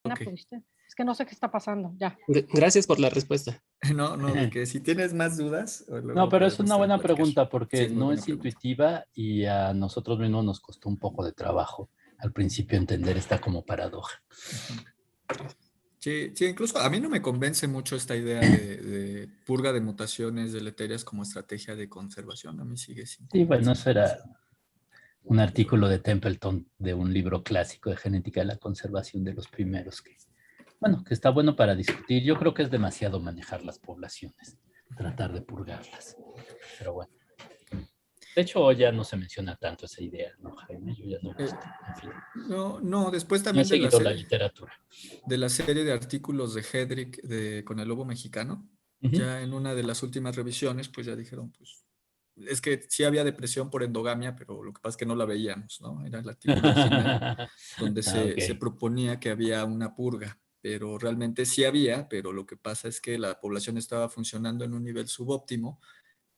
Ok. ¿Pudiste? Es que no sé qué está pasando, ya. Gracias por la respuesta. No, de que si tienes más dudas, No, luego pero es podemos una buena platicar. pregunta Sí, porque es muy no buena es pregunta. intuitiva y a nosotros mismos nos costó un poco de trabajo al principio entender esta como paradoja. Sí, incluso a mí no me convence mucho esta idea de purga de mutaciones deleterias como estrategia de conservación. A mí sigue sin Sí, bueno, convencerme. eso era un artículo de Templeton de un libro clásico de genética de la conservación de los primeros que, bueno, que está bueno para discutir. Yo creo que es demasiado manejar las poblaciones, tratar de purgarlas. Pero bueno. De hecho, hoy ya no se menciona tanto esa idea, ¿no, Jaime? Yo ya no he visto. En fin, No, después no he también seguido la literatura. de la serie de artículos de Hedrick con el lobo mexicano, ya en una de las últimas revisiones, pues ya dijeron, pues, es que sí había depresión por endogamia, pero lo que pasa es que no la veíamos, ¿no? Era el artículo original donde se proponía que había una purga, pero realmente sí había, pero lo que pasa es que la población estaba funcionando en un nivel subóptimo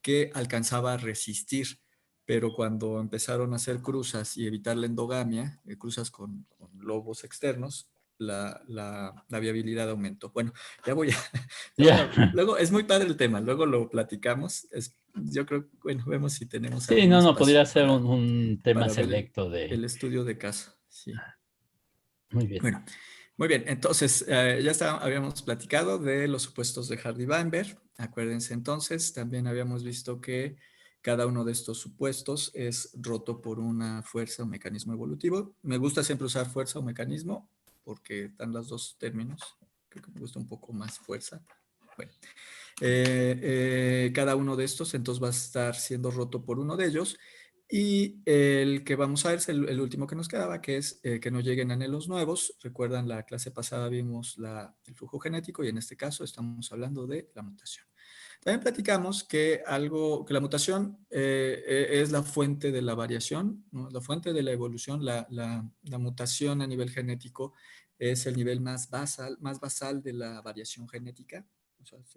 que alcanzaba a resistir, pero cuando empezaron a hacer cruzas y evitar la endogamia, cruzas con lobos externos, la viabilidad aumentó. Bueno, ya voy a... luego es muy padre el tema, luego lo platicamos. Yo creo, bueno, vemos si tenemos Sí, algún espacio podría ser un tema para ver selecto de... el estudio de caso. Sí. Muy bien. Bueno, muy bien. Entonces, habíamos platicado de los supuestos de Hardy-Weinberg. Acuérdense entonces, también habíamos visto que cada uno de estos supuestos es roto por una fuerza o mecanismo evolutivo. Me gusta siempre usar fuerza o mecanismo porque están los dos términos. Creo que me gusta un poco más fuerza. Bueno, cada uno de estos entonces va a estar siendo roto por uno de ellos. Y el que vamos a ver es el último que nos quedaba, que es que no lleguen anhelos nuevos. Recuerdan, la clase pasada vimos el flujo genético y en este caso estamos hablando de la mutación. También platicamos que la mutación es la fuente de la variación, ¿no? La fuente de la evolución. La mutación a nivel genético es el nivel más basal de la variación genética. O sea, es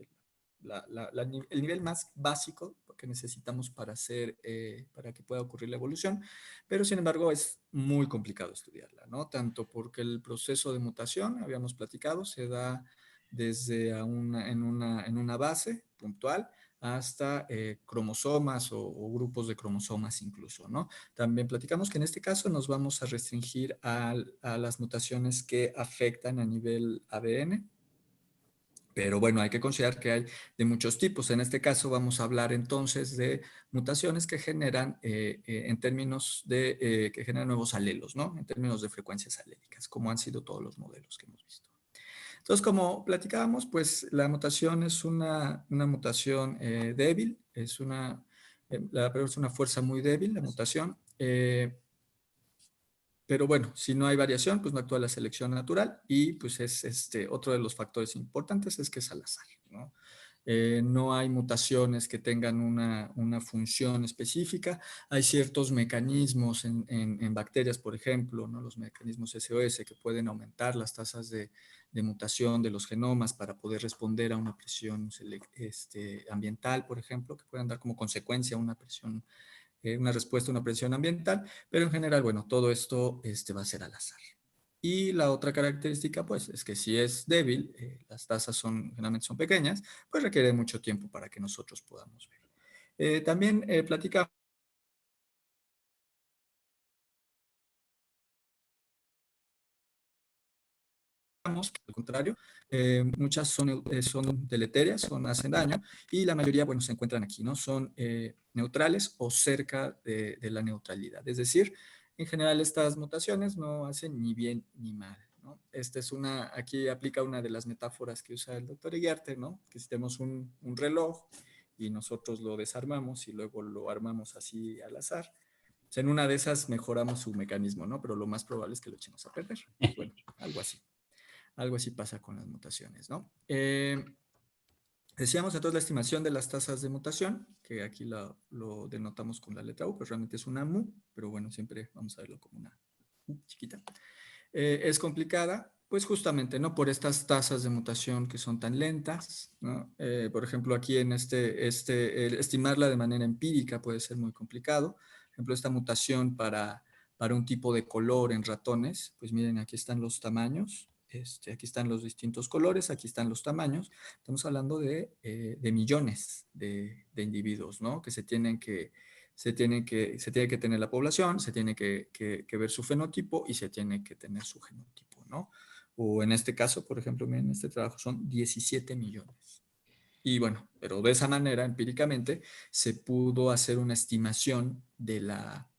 el nivel más básico que necesitamos para que pueda ocurrir la evolución, pero sin embargo es muy complicado estudiarla, ¿no? Tanto porque el proceso de mutación, habíamos platicado, se da desde en una base puntual hasta cromosomas o grupos de cromosomas incluso, ¿no? También platicamos que en este caso nos vamos a restringir a las mutaciones que afectan a nivel ADN, pero bueno, hay que considerar que hay de muchos tipos. En este caso vamos a hablar entonces de mutaciones que generan, en términos de, que generan nuevos alelos, ¿no? En términos de frecuencias alélicas, como han sido todos los modelos que hemos visto. Entonces, como platicábamos, pues la mutación es una mutación débil, es una fuerza muy débil, la mutación. Pero bueno, si no hay variación, pues no actúa la selección natural y pues es otro de los factores importantes es que es al azar, ¿no? No hay mutaciones que tengan una función específica. Hay ciertos mecanismos en bacterias, por ejemplo, ¿no? Los mecanismos SOS que pueden aumentar las tasas de mutación de los genomas para poder responder a una presión ambiental, por ejemplo, que puedan dar como consecuencia una respuesta a una presión ambiental, pero en general, bueno, todo esto va a ser al azar. Y la otra característica, pues, es que si es débil, las tasas generalmente son pequeñas, pues requiere mucho tiempo para que nosotros podamos ver. También platicamos al contrario, muchas son deleterias, hacen daño, y la mayoría, bueno, se encuentran aquí, ¿no? Son neutrales o cerca de la neutralidad. Es decir, en general estas mutaciones no hacen ni bien ni mal, ¿no? Aquí aplica una de las metáforas que usa el doctor Iriarte, ¿no? Que si tenemos un reloj y nosotros lo desarmamos y luego lo armamos así al azar, pues en una de esas mejoramos su mecanismo, ¿no? Pero lo más probable es que lo echemos a perder. Pues bueno, algo así. Algo así pasa con las mutaciones, ¿no? Decíamos entonces la estimación de las tasas de mutación, que aquí lo denotamos con la letra U, pues realmente es una mu, pero bueno, siempre vamos a verlo como una U chiquita. Es complicada, pues justamente, ¿no? Por estas tasas de mutación que son tan lentas, ¿no? Por ejemplo, aquí en estimarla de manera empírica puede ser muy complicado. Por ejemplo, esta mutación para un tipo de color en ratones, pues miren, aquí están los tamaños. Aquí están los distintos colores, aquí están los tamaños. Estamos hablando de millones de individuos, ¿no? Que se tiene que tener la población, se tiene que ver su fenotipo y se tiene que tener su genotipo, ¿no? O en este caso, por ejemplo, miren, este trabajo son 17 millones. Y bueno, pero de esa manera, empíricamente, se pudo hacer una estimación de la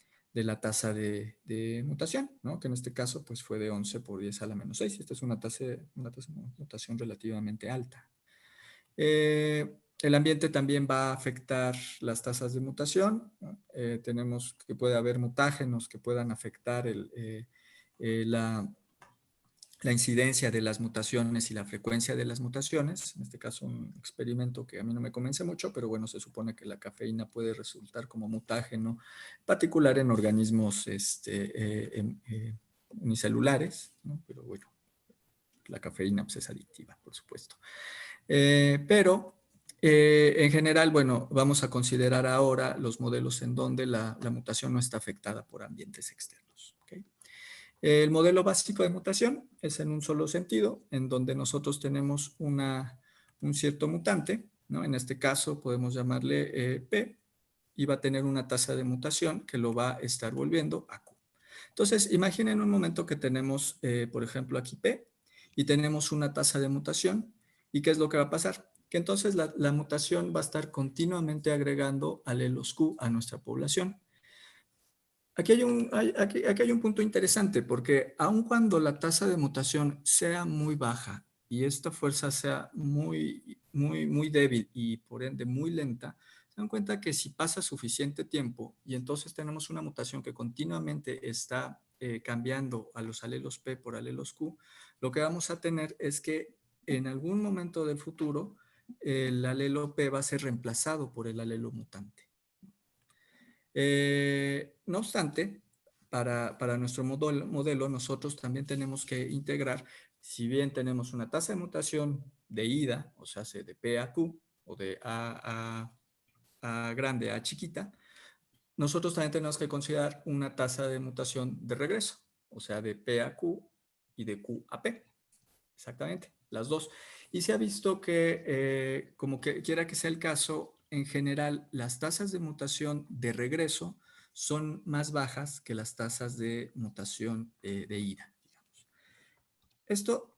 tasa de mutación, ¿no? Que en este caso pues fue de 11 por 10 a la menos 6. Esta es una tasa de mutación relativamente alta. El ambiente también va a afectar las tasas de mutación, ¿no? Tenemos que puede haber mutágenos que puedan afectar la incidencia de las mutaciones y la frecuencia de las mutaciones. En este caso, un experimento que a mí no me convence mucho, pero bueno, se supone que la cafeína puede resultar como mutágeno particular en organismos unicelulares, ¿no? Pero bueno, la cafeína pues, es adictiva, por supuesto. En general, bueno, vamos a considerar ahora los modelos en donde la mutación no está afectada por ambientes externos. ¿Okay? El modelo básico de mutación es en un solo sentido, en donde nosotros tenemos un cierto mutante, ¿no? En este caso podemos llamarle P, y va a tener una tasa de mutación que lo va a estar volviendo a Q. Entonces, imaginen un momento que tenemos, por ejemplo, aquí P, y tenemos una tasa de mutación, ¿y qué es lo que va a pasar? Que entonces la mutación va a estar continuamente agregando alelos Q a nuestra población. Aquí hay un punto interesante, porque aun cuando la tasa de mutación sea muy baja y esta fuerza sea muy débil y por ende muy lenta, se dan cuenta que si pasa suficiente tiempo y entonces tenemos una mutación que continuamente está cambiando a los alelos P por alelos Q, lo que vamos a tener es que en algún momento del futuro el alelo P va a ser reemplazado por el alelo mutante. No obstante, para nuestro modelo, nosotros también tenemos que integrar, si bien tenemos una tasa de mutación de ida, o sea, de P a Q, o de A grande a chiquita, nosotros también tenemos que considerar una tasa de mutación de regreso, o sea, de P a Q y de Q a P. Exactamente, las dos. Y se ha visto que, como que quiera que sea el caso, en general, las tasas de mutación de regreso son más bajas que las tasas de mutación de ida, digamos. Esto,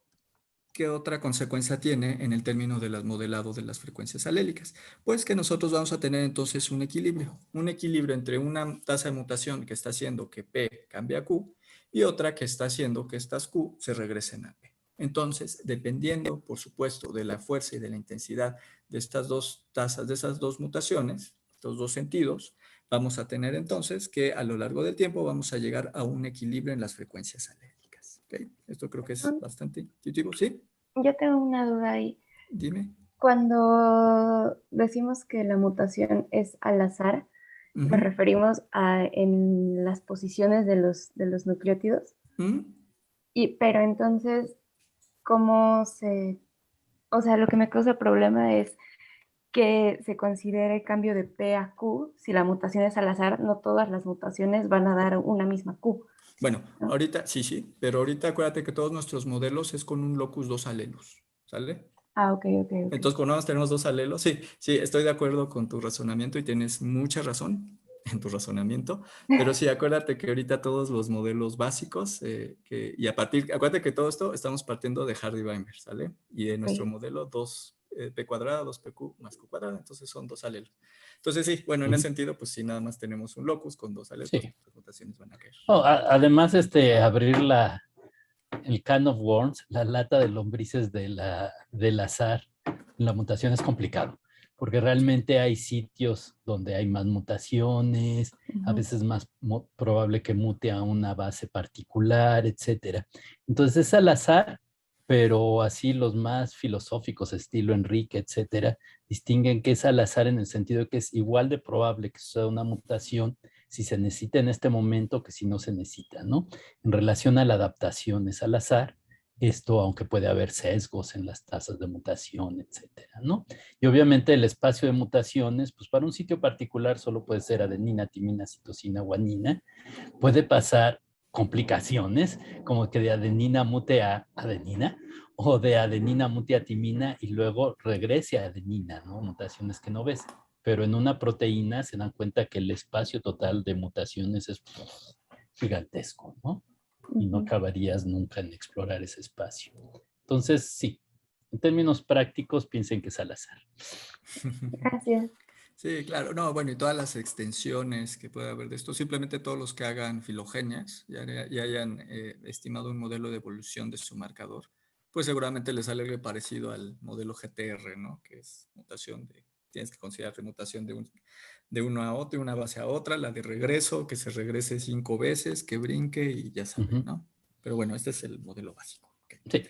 ¿qué otra consecuencia tiene en el término del modelado de las frecuencias alélicas? Pues que nosotros vamos a tener entonces un equilibrio entre una tasa de mutación que está haciendo que P cambie a Q y otra que está haciendo que estas Q se regresen a P. Entonces, dependiendo, por supuesto, de la fuerza y de la intensidad de estas dos tasas, de esas dos mutaciones, estos dos sentidos, vamos a tener entonces que a lo largo del tiempo vamos a llegar a un equilibrio en las frecuencias alérgicas. ¿Okay? Esto creo que es bastante intuitivo, ¿sí? Yo tengo una duda ahí. Dime. Cuando decimos que la mutación es al azar, ¿nos referimos a en las posiciones de los nucleótidos? Pero entonces, ¿cómo se...? O sea, lo que me causa problema es que se considere el cambio de P a Q. Si la mutación es al azar, no todas las mutaciones van a dar una misma Q. Bueno, ¿no? ahorita sí, pero ahorita acuérdate que todos nuestros modelos es con un locus 2 alelos, ¿sale? Ah, ok. Entonces, cuando nada más tenemos 2 alelos, sí, estoy de acuerdo con tu razonamiento y tienes mucha razón en tu razonamiento, pero sí, acuérdate que ahorita todos los modelos básicos, y acuérdate que todo esto estamos partiendo de Hardy-Weinberg, ¿sale? Y de nuestro modelo 2 P cuadrada, 2PQ más Q cuadrada, entonces son 2 alelos. Entonces sí, bueno, en ese sentido, pues sí, nada más tenemos un locus con 2 alelos, sí. las mutaciones van a caer. Oh, además, abrir el can of worms, la lata de lombrices del azar, la mutación es complicado, porque realmente hay sitios donde hay más mutaciones, a veces más probable que mute a una base particular, etcétera. Entonces es al azar, pero así los más filosóficos, estilo Enrique, etcétera, distinguen que es al azar en el sentido de que es igual de probable que suceda una mutación si se necesita en este momento que si no se necesita, ¿no? En relación a la adaptación es al azar, esto aunque puede haber sesgos en las tasas de mutación, etcétera, ¿no? Y obviamente el espacio de mutaciones, pues para un sitio particular solo puede ser adenina, timina, citosina, guanina, puede pasar complicaciones, como que de adenina mute a adenina, o de adenina mute a timina y luego regrese a adenina, ¿no? Mutaciones que no ves. Pero en una proteína se dan cuenta que el espacio total de mutaciones es gigantesco, ¿no? Y no acabarías nunca en explorar ese espacio. Entonces, sí, en términos prácticos, piensen que es al azar. Gracias. Sí, claro. No, bueno, y todas las extensiones que puede haber de esto, simplemente todos los que hagan filogenias y hayan estimado un modelo de evolución de su marcador, pues seguramente les sale algo parecido al modelo GTR, ¿no? Que es mutación tienes que considerar mutación de uno a otro, de una base a otra, la de regreso, que se regrese 5 veces, que brinque y ya saben, ¿no? Pero bueno, este es el modelo básico. Okay. Sí.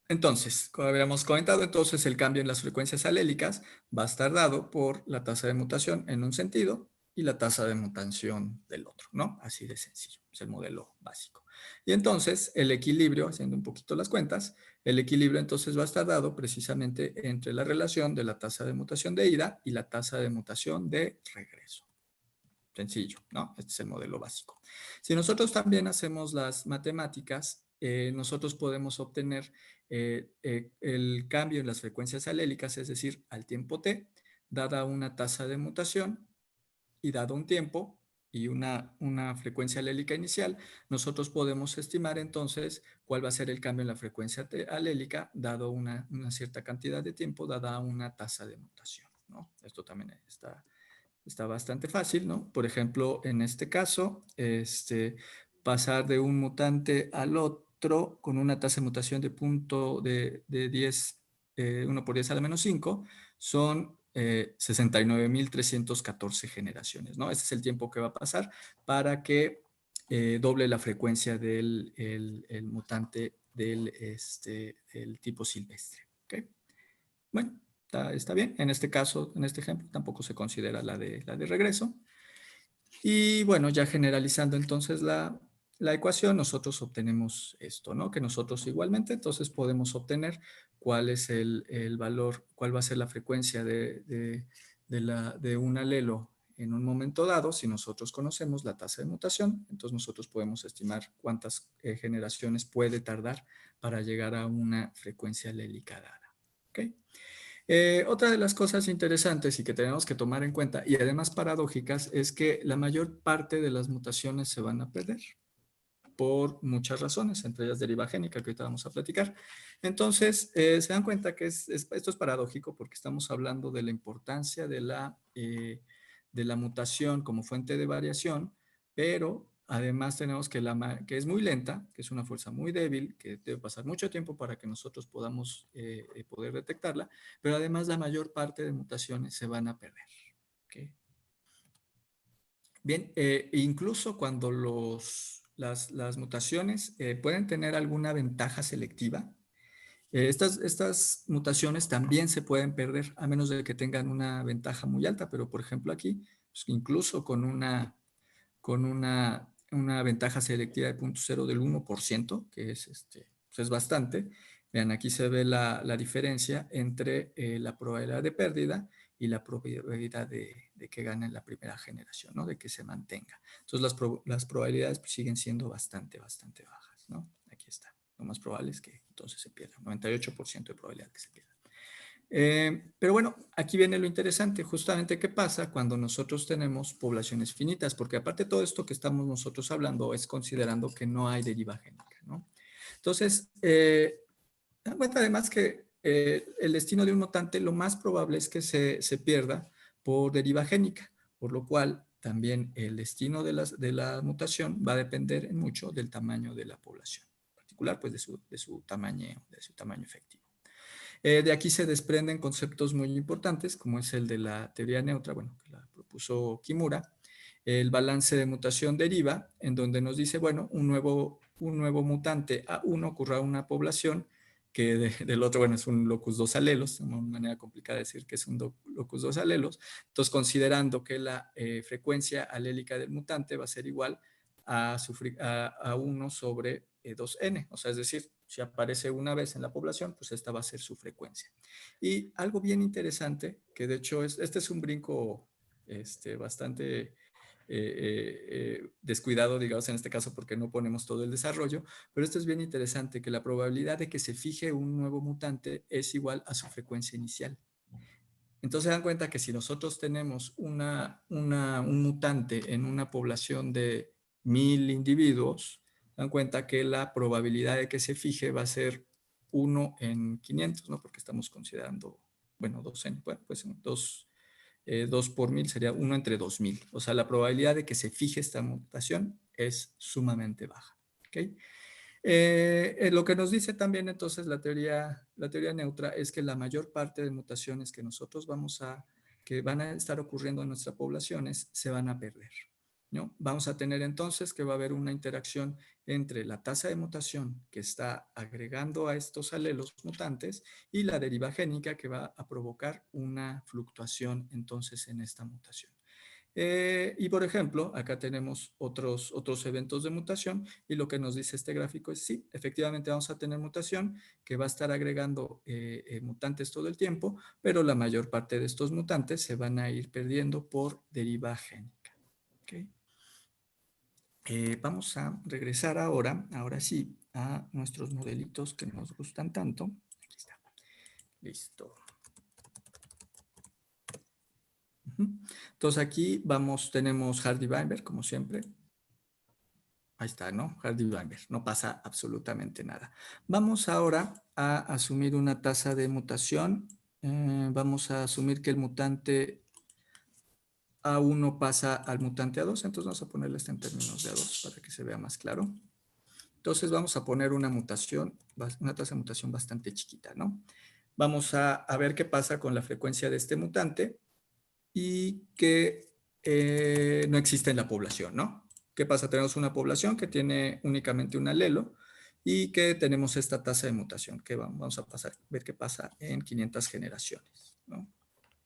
Entonces, como habíamos comentado, entonces el cambio en las frecuencias alélicas va a estar dado por la tasa de mutación en un sentido y la tasa de mutación del otro, ¿no? Así de sencillo, es el modelo básico. Y entonces el equilibrio, haciendo un poquito las cuentas, el equilibrio entonces va a estar dado precisamente entre la relación de la tasa de mutación de ida y la tasa de mutación de regreso. Sencillo, ¿no? Este es el modelo básico. Si nosotros también hacemos las matemáticas, nosotros podemos obtener el cambio en las frecuencias alélicas, es decir, al tiempo t, dada una tasa de mutación y dado un tiempo y una frecuencia alélica inicial, nosotros podemos estimar entonces cuál va a ser el cambio en la frecuencia alélica dado una cierta cantidad de tiempo, dada una tasa de mutación, ¿no? Esto también está bastante fácil, ¿no? Por ejemplo, en este caso, pasar de un mutante al otro con una tasa de mutación de punto de 10, 1 por 10 a la menos 5, son 69.314 generaciones, ¿no? Ese es el tiempo que va a pasar para que doble la frecuencia del el mutante del el tipo silvestre, ¿ok? Bueno. Está bien. En este caso, en este ejemplo, tampoco se considera la de regreso. Y bueno, ya generalizando entonces la ecuación, nosotros obtenemos esto, ¿no? Que nosotros igualmente, entonces podemos obtener cuál es el valor, cuál va a ser la frecuencia de un alelo en un momento dado. Si nosotros conocemos la tasa de mutación, entonces nosotros podemos estimar cuántas generaciones puede tardar para llegar a una frecuencia alélica dada. ¿Ok? Otra de las cosas interesantes y que tenemos que tomar en cuenta, y además paradójicas, es que la mayor parte de las mutaciones se van a perder por muchas razones, entre ellas derivagénica, que ahorita vamos a platicar. Entonces, se dan cuenta que esto es paradójico porque estamos hablando de la importancia de la mutación como fuente de variación, pero además tenemos que es muy lenta, que es una fuerza muy débil, que debe pasar mucho tiempo para que nosotros podamos poder detectarla, pero además la mayor parte de mutaciones se van a perder. ¿Okay? Bien, incluso cuando las mutaciones pueden tener alguna ventaja selectiva, estas mutaciones también se pueden perder a menos de que tengan una ventaja muy alta, pero por ejemplo aquí, pues incluso con una ventaja selectiva de 0.0 del 1%, que es, pues es bastante. Vean, aquí se ve la diferencia entre la probabilidad de pérdida y la probabilidad de que gane en la primera generación, ¿no? De que se mantenga. Entonces las probabilidades pues, siguen siendo bastante bajas, ¿no? Aquí está. Lo más probable es que entonces se pierda. 98% de probabilidad que se pierda. Pero bueno, aquí viene lo interesante, justamente qué pasa cuando nosotros tenemos poblaciones finitas, porque aparte de todo esto que estamos nosotros hablando es considerando que no hay deriva génica, ¿no? Entonces, dan cuenta además que el destino de un mutante lo más probable es que se pierda por deriva génica, por lo cual también el destino de la mutación va a depender mucho del tamaño de la población, en particular pues de su tamaño efectivo. De aquí se desprenden conceptos muy importantes, como es el de la teoría neutra, bueno, que la propuso Kimura, el balance de mutación deriva, en donde nos dice, bueno, un nuevo mutante A1 ocurra a una población que del otro, bueno, es un locus 2 alelos, una manera complicada de decir que es un locus 2 alelos. Entonces, considerando que la frecuencia alélica del mutante va a ser igual a 1 sobre 2n, o sea, es decir, si aparece una vez en la población, pues esta va a ser su frecuencia. Y algo bien interesante, que de hecho este es un brinco bastante descuidado, digamos, en este caso, porque no ponemos todo el desarrollo, pero esto es bien interesante, que la probabilidad de que se fije un nuevo mutante es igual a su frecuencia inicial. Entonces se dan cuenta que si nosotros tenemos un mutante en una población de 1000 individuos, se dan cuenta que la probabilidad de que se fije va a ser 1 en 500, ¿no? Porque estamos considerando, bueno, 2 en, bueno, pues 2 por 1000 sería 1 entre 2000. O sea, la probabilidad de que se fije esta mutación es sumamente baja. ¿Okay? Lo que nos dice también entonces la teoría neutra es que la mayor parte de mutaciones que van a estar ocurriendo en nuestras poblaciones se van a perder, ¿no? Vamos a tener entonces que va a haber una interacción entre la tasa de mutación que está agregando a estos alelos mutantes y la deriva génica que va a provocar una fluctuación entonces en esta mutación. Y por ejemplo, acá tenemos otros eventos de mutación y lo que nos dice este gráfico es sí, efectivamente vamos a tener mutación que va a estar agregando mutantes todo el tiempo, pero la mayor parte de estos mutantes se van a ir perdiendo por deriva génica. ¿Okay? Vamos a regresar ahora sí, a nuestros modelitos que nos gustan tanto. Aquí está. Listo. Entonces aquí tenemos Hardy-Weinberg, como siempre. Ahí está, ¿no? Hardy-Weinberg, no pasa absolutamente nada. Vamos ahora a asumir una tasa de mutación. Vamos a asumir que el mutante A1 pasa al mutante A2, entonces vamos a ponerle esto en términos de A2 para que se vea más claro. Entonces vamos a poner una tasa de mutación bastante chiquita, ¿no? Vamos a ver qué pasa con la frecuencia de este mutante y que no existe en la población, ¿no? ¿Qué pasa? Tenemos una población que tiene únicamente un alelo y que tenemos esta tasa de mutación, que vamos a ver qué pasa en 500 generaciones, ¿no?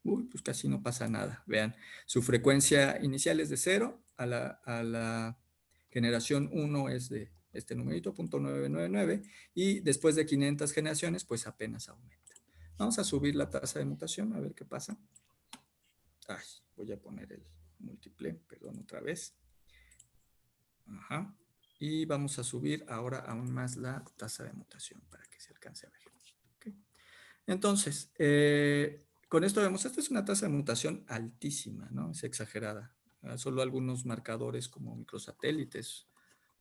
Uy, pues casi no pasa nada. Vean, su frecuencia inicial es de 0, a la generación 1 es de este numerito, 0.999, y después de 500 generaciones, pues apenas aumenta. Vamos a subir la tasa de mutación, a ver qué pasa. Ay, voy a poner el múltiple, perdón, otra vez. Ajá. Y vamos a subir ahora aún más la tasa de mutación para que se alcance a ver. Okay. Entonces, con esto vemos, esta es una tasa de mutación altísima, ¿no? Es exagerada. Solo algunos marcadores como microsatélites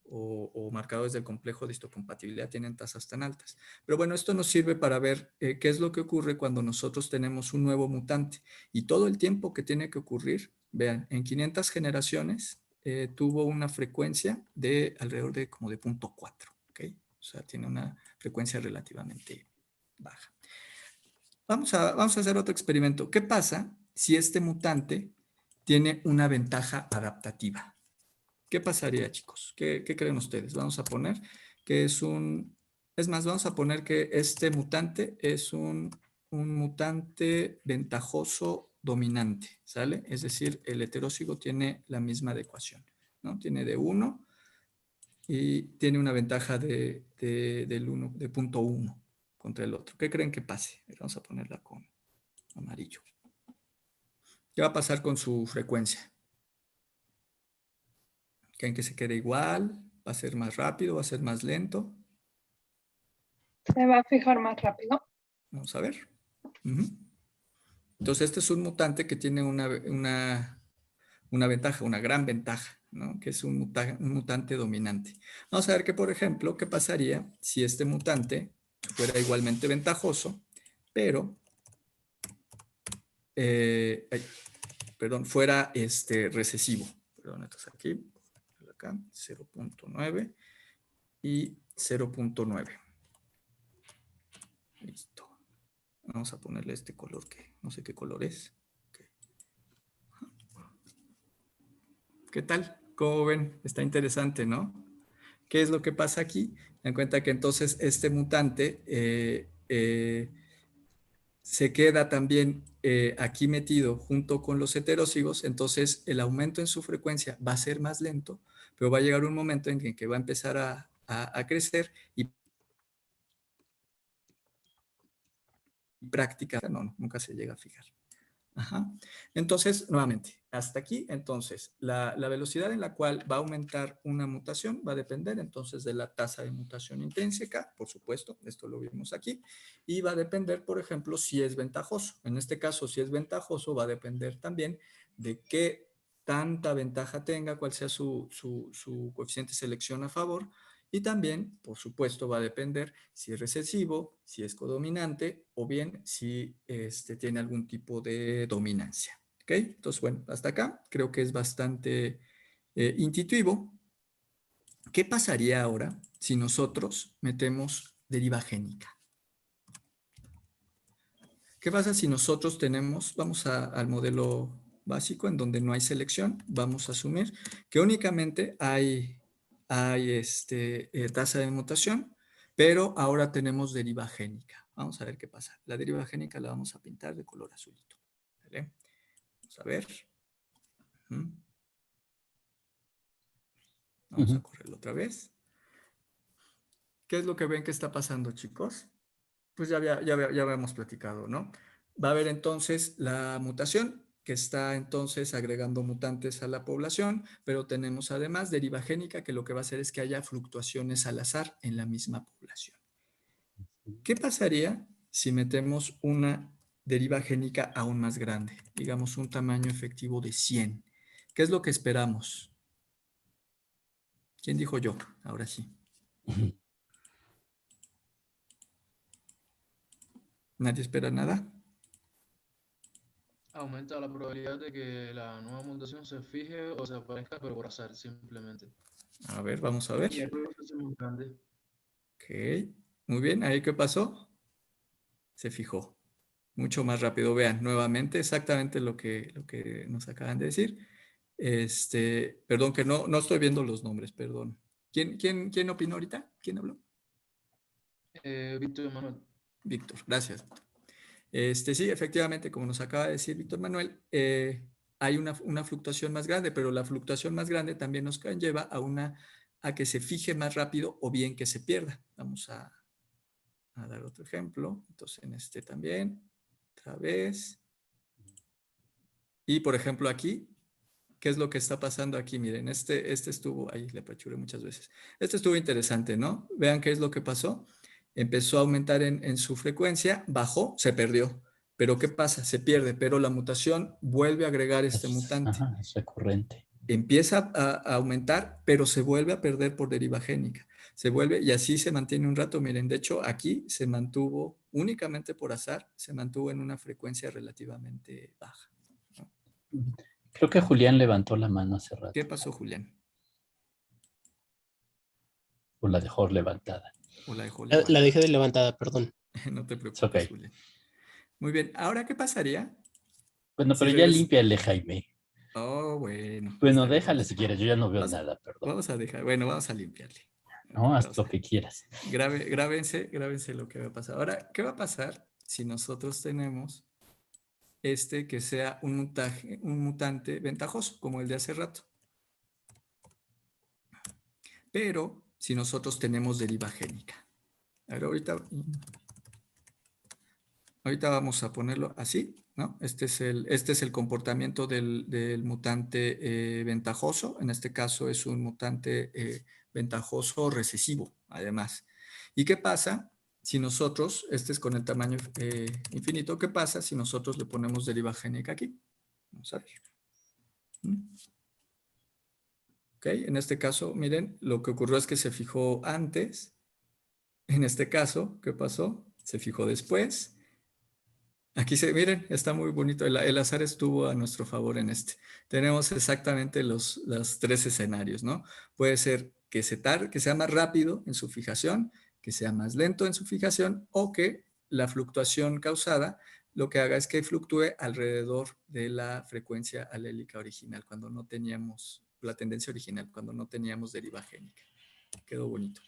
o marcadores del complejo de histocompatibilidad tienen tasas tan altas. Pero bueno, esto nos sirve para ver qué es lo que ocurre cuando nosotros tenemos un nuevo mutante. Y todo el tiempo que tiene que ocurrir, vean, en 500 generaciones tuvo una frecuencia de alrededor de como de 0.4, ¿ok? O sea, tiene una frecuencia relativamente baja. Vamos a hacer otro experimento. ¿Qué pasa si este mutante tiene una ventaja adaptativa? ¿Qué pasaría, chicos? ¿Qué creen ustedes? Vamos a poner que vamos a poner que este mutante es un mutante ventajoso dominante, ¿sale? Es decir, el heterózigo tiene la misma adecuación, ¿no? Tiene de 1 y tiene una ventaja del 1, de 0.1 contra el otro. ¿Qué creen que pase? Vamos a ponerla con amarillo. ¿Qué va a pasar con su frecuencia? ¿Creen que se quede igual? ¿Va a ser más rápido? ¿Va a ser más lento? Se va a fijar más rápido. Vamos a ver. Entonces, este es un mutante que tiene una ventaja, una gran ventaja, ¿no? Que es un mutante dominante. Vamos a ver que, por ejemplo, ¿qué pasaría si este mutante fuera igualmente ventajoso, pero, fuera recesivo? Perdón, entonces aquí, acá, 0.9 y 0.9. Listo. Vamos a ponerle este color que no sé qué color es. Okay. ¿Qué tal? ¿Cómo ven? Está interesante, ¿no? ¿Qué es lo que pasa aquí? Dan cuenta que entonces este mutante se queda también aquí metido junto con los heterózigos, entonces el aumento en su frecuencia va a ser más lento, pero va a llegar un momento en que va a empezar a crecer y práctica, no, nunca se llega a fijar. Ajá. Entonces, nuevamente, hasta aquí, entonces, la velocidad en la cual va a aumentar una mutación va a depender entonces de la tasa de mutación intrínseca, por supuesto, esto lo vimos aquí, y va a depender, por ejemplo, si es ventajoso. En este caso, si es ventajoso, va a depender también de qué tanta ventaja tenga, cuál sea su coeficiente de selección a favor, y también, por supuesto, va a depender si es recesivo, si es codominante o bien si tiene algún tipo de dominancia. ¿Ok? Entonces, bueno, hasta acá creo que es bastante intuitivo. ¿Qué pasaría ahora si nosotros metemos deriva génica? ¿Qué pasa si nosotros tenemos, vamos al modelo básico en donde no hay selección, vamos a asumir que únicamente hay tasa de mutación, pero ahora tenemos deriva génica. Vamos a ver qué pasa. La deriva génica la vamos a pintar de color azulito. ¿Vale? Vamos a ver. Vamos a correrlo otra vez. ¿Qué es lo que ven que está pasando, chicos? Pues ya habíamos platicado, ¿no? Va a haber entonces la mutación que está entonces agregando mutantes a la población, pero tenemos además deriva génica que lo que va a hacer es que haya fluctuaciones al azar en la misma población. ¿Qué pasaría si metemos una deriva génica aún más grande? Digamos un tamaño efectivo de 100. ¿Qué es lo que esperamos? ¿Quién dijo yo? Ahora sí. ¿Nadie espera nada? Aumenta la probabilidad de que la nueva mutación se fije o se aparezca, pero por azar, simplemente. A ver, vamos a ver. Y el juego se hace muy grande. Ok, muy bien. ¿Ahí qué pasó? Se fijó. Mucho más rápido. Vean, nuevamente, exactamente lo que nos acaban de decir. Perdón, que no estoy viendo los nombres, perdón. ¿Quién opinó ahorita? ¿Quién habló? Víctor Manuel. Víctor, gracias. Sí, efectivamente, como nos acaba de decir Víctor Manuel, hay una fluctuación más grande, pero la fluctuación más grande también nos conlleva a que se fije más rápido o bien que se pierda. Vamos a dar otro ejemplo. Entonces, en este también, otra vez. Y, por ejemplo, aquí, ¿qué es lo que está pasando aquí? Miren, este estuvo, ahí le apachuré muchas veces. Este estuvo interesante, ¿no? Vean qué es lo que pasó. Empezó a aumentar en su frecuencia, bajó, se perdió. Pero ¿qué pasa? Se pierde, pero la mutación vuelve a agregar este mutante. Ajá, es recurrente. Empieza a aumentar, pero se vuelve a perder por deriva génica. Se vuelve, y así se mantiene un rato. Miren, de hecho, aquí se mantuvo únicamente por azar, se mantuvo en una frecuencia relativamente baja. Creo que Julián levantó la mano hace rato. ¿Qué pasó, Julián? O la dejó levantada. O la dejó levantada. La dejé de levantada, perdón. No te preocupes, okay. Julián. Muy bien, ¿ahora qué pasaría? Bueno, pero ya límpiale, Jaime. Oh, bueno. Bueno, déjale si quieres, yo ya no veo nada, perdón. Vamos a dejar, bueno, vamos a limpiarle. No, haz lo que quieras. Grábense lo que va a pasar. Ahora, ¿qué va a pasar si nosotros tenemos que sea un mutante ventajoso, como el de hace rato? Pero si nosotros tenemos deriva génica. A ver, ahorita vamos a ponerlo así, ¿no? Este es el comportamiento del mutante ventajoso. En este caso es un mutante ventajoso recesivo, además. ¿Y qué pasa si nosotros, este es con el tamaño infinito, qué pasa si nosotros le ponemos deriva génica aquí? Vamos a ver. Ok, en este caso, miren, lo que ocurrió es que se fijó antes. En este caso, ¿qué pasó? Se fijó después. Aquí miren, está muy bonito. El azar estuvo a nuestro favor en este. Tenemos exactamente los 3 escenarios, ¿no? Puede ser que sea más rápido en su fijación, que sea más lento en su fijación, o que la fluctuación causada lo que haga es que fluctúe alrededor de la frecuencia alélica original, cuando no teníamos la tendencia original, cuando no teníamos deriva génica. Quedó bonito.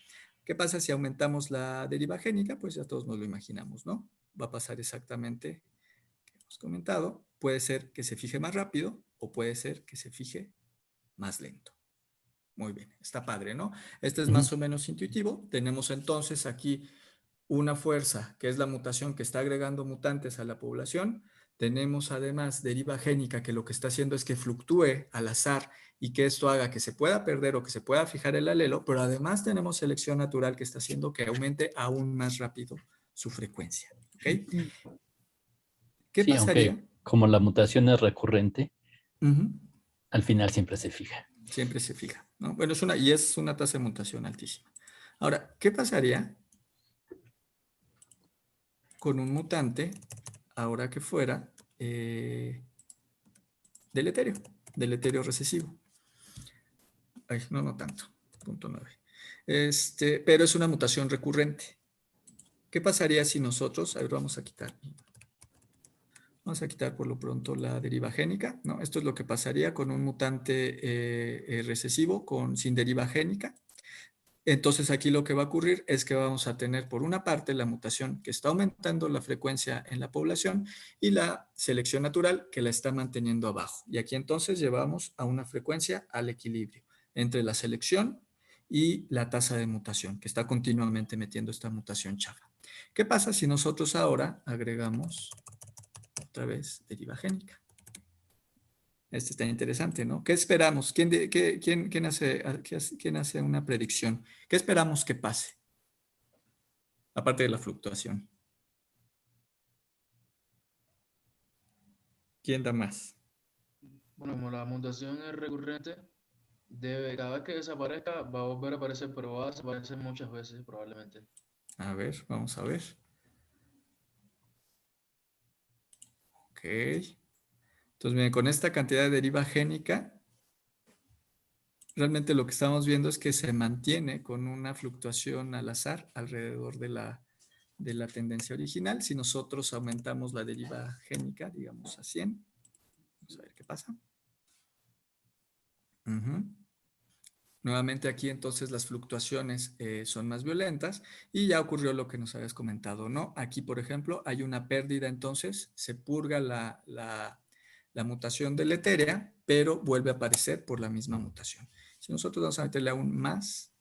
¿Qué pasa si aumentamos la deriva génica? Pues ya todos nos lo imaginamos, ¿no? Va a pasar exactamente que hemos comentado. Puede ser que se fije más rápido o puede ser que se fije más lento. Muy bien, está padre, ¿no? Este es más o menos intuitivo. Tenemos entonces aquí una fuerza que es la mutación que está agregando mutantes a la población. tenemos además deriva génica que lo que está haciendo es que fluctúe al azar y que esto haga que se pueda perder o que se pueda fijar el alelo, pero además tenemos selección natural que está haciendo que aumente aún más rápido su frecuencia. ¿Okay? ¿Qué Sí, pasaría? aunque como la mutación es recurrente, Uh-huh. al final siempre se fija. Siempre se fija, ¿no? Bueno, es una tasa de mutación altísima. Ahora, ¿qué pasaría con un mutante ahora que fuera deleterio recesivo? Ay, no tanto, 0.9. Pero es una mutación recurrente. ¿Qué pasaría si nosotros, a ver, vamos a quitar por lo pronto la deriva génica, ¿no? Esto es lo que pasaría con un mutante recesivo sin deriva génica. Entonces aquí lo que va a ocurrir es que vamos a tener por una parte la mutación que está aumentando la frecuencia en la población y la selección natural que la está manteniendo abajo. Y aquí entonces llevamos a una frecuencia al equilibrio entre la selección y la tasa de mutación que está continuamente metiendo esta mutación chafa. ¿Qué pasa si nosotros ahora agregamos otra vez deriva génica? Este está interesante, ¿no? ¿Qué esperamos? ¿Quién hace una predicción? ¿Qué esperamos que pase? Aparte de la fluctuación. ¿Quién da más? Bueno, como la mutación es recurrente, cada vez que desaparezca va a volver a aparecer, pero va a desaparecer muchas veces probablemente. A ver, vamos a ver. Ok. Entonces, miren, con esta cantidad de deriva génica, realmente lo que estamos viendo es que se mantiene con una fluctuación al azar alrededor de la tendencia original. Si nosotros aumentamos la deriva génica, digamos a 100, vamos a ver qué pasa. Nuevamente aquí entonces las fluctuaciones son más violentas y ya ocurrió lo que nos habías comentado, ¿no? Aquí, por ejemplo, hay una pérdida, entonces se purga la mutación deletérea, pero vuelve a aparecer por la misma mutación. Si nosotros vamos a meterle aún más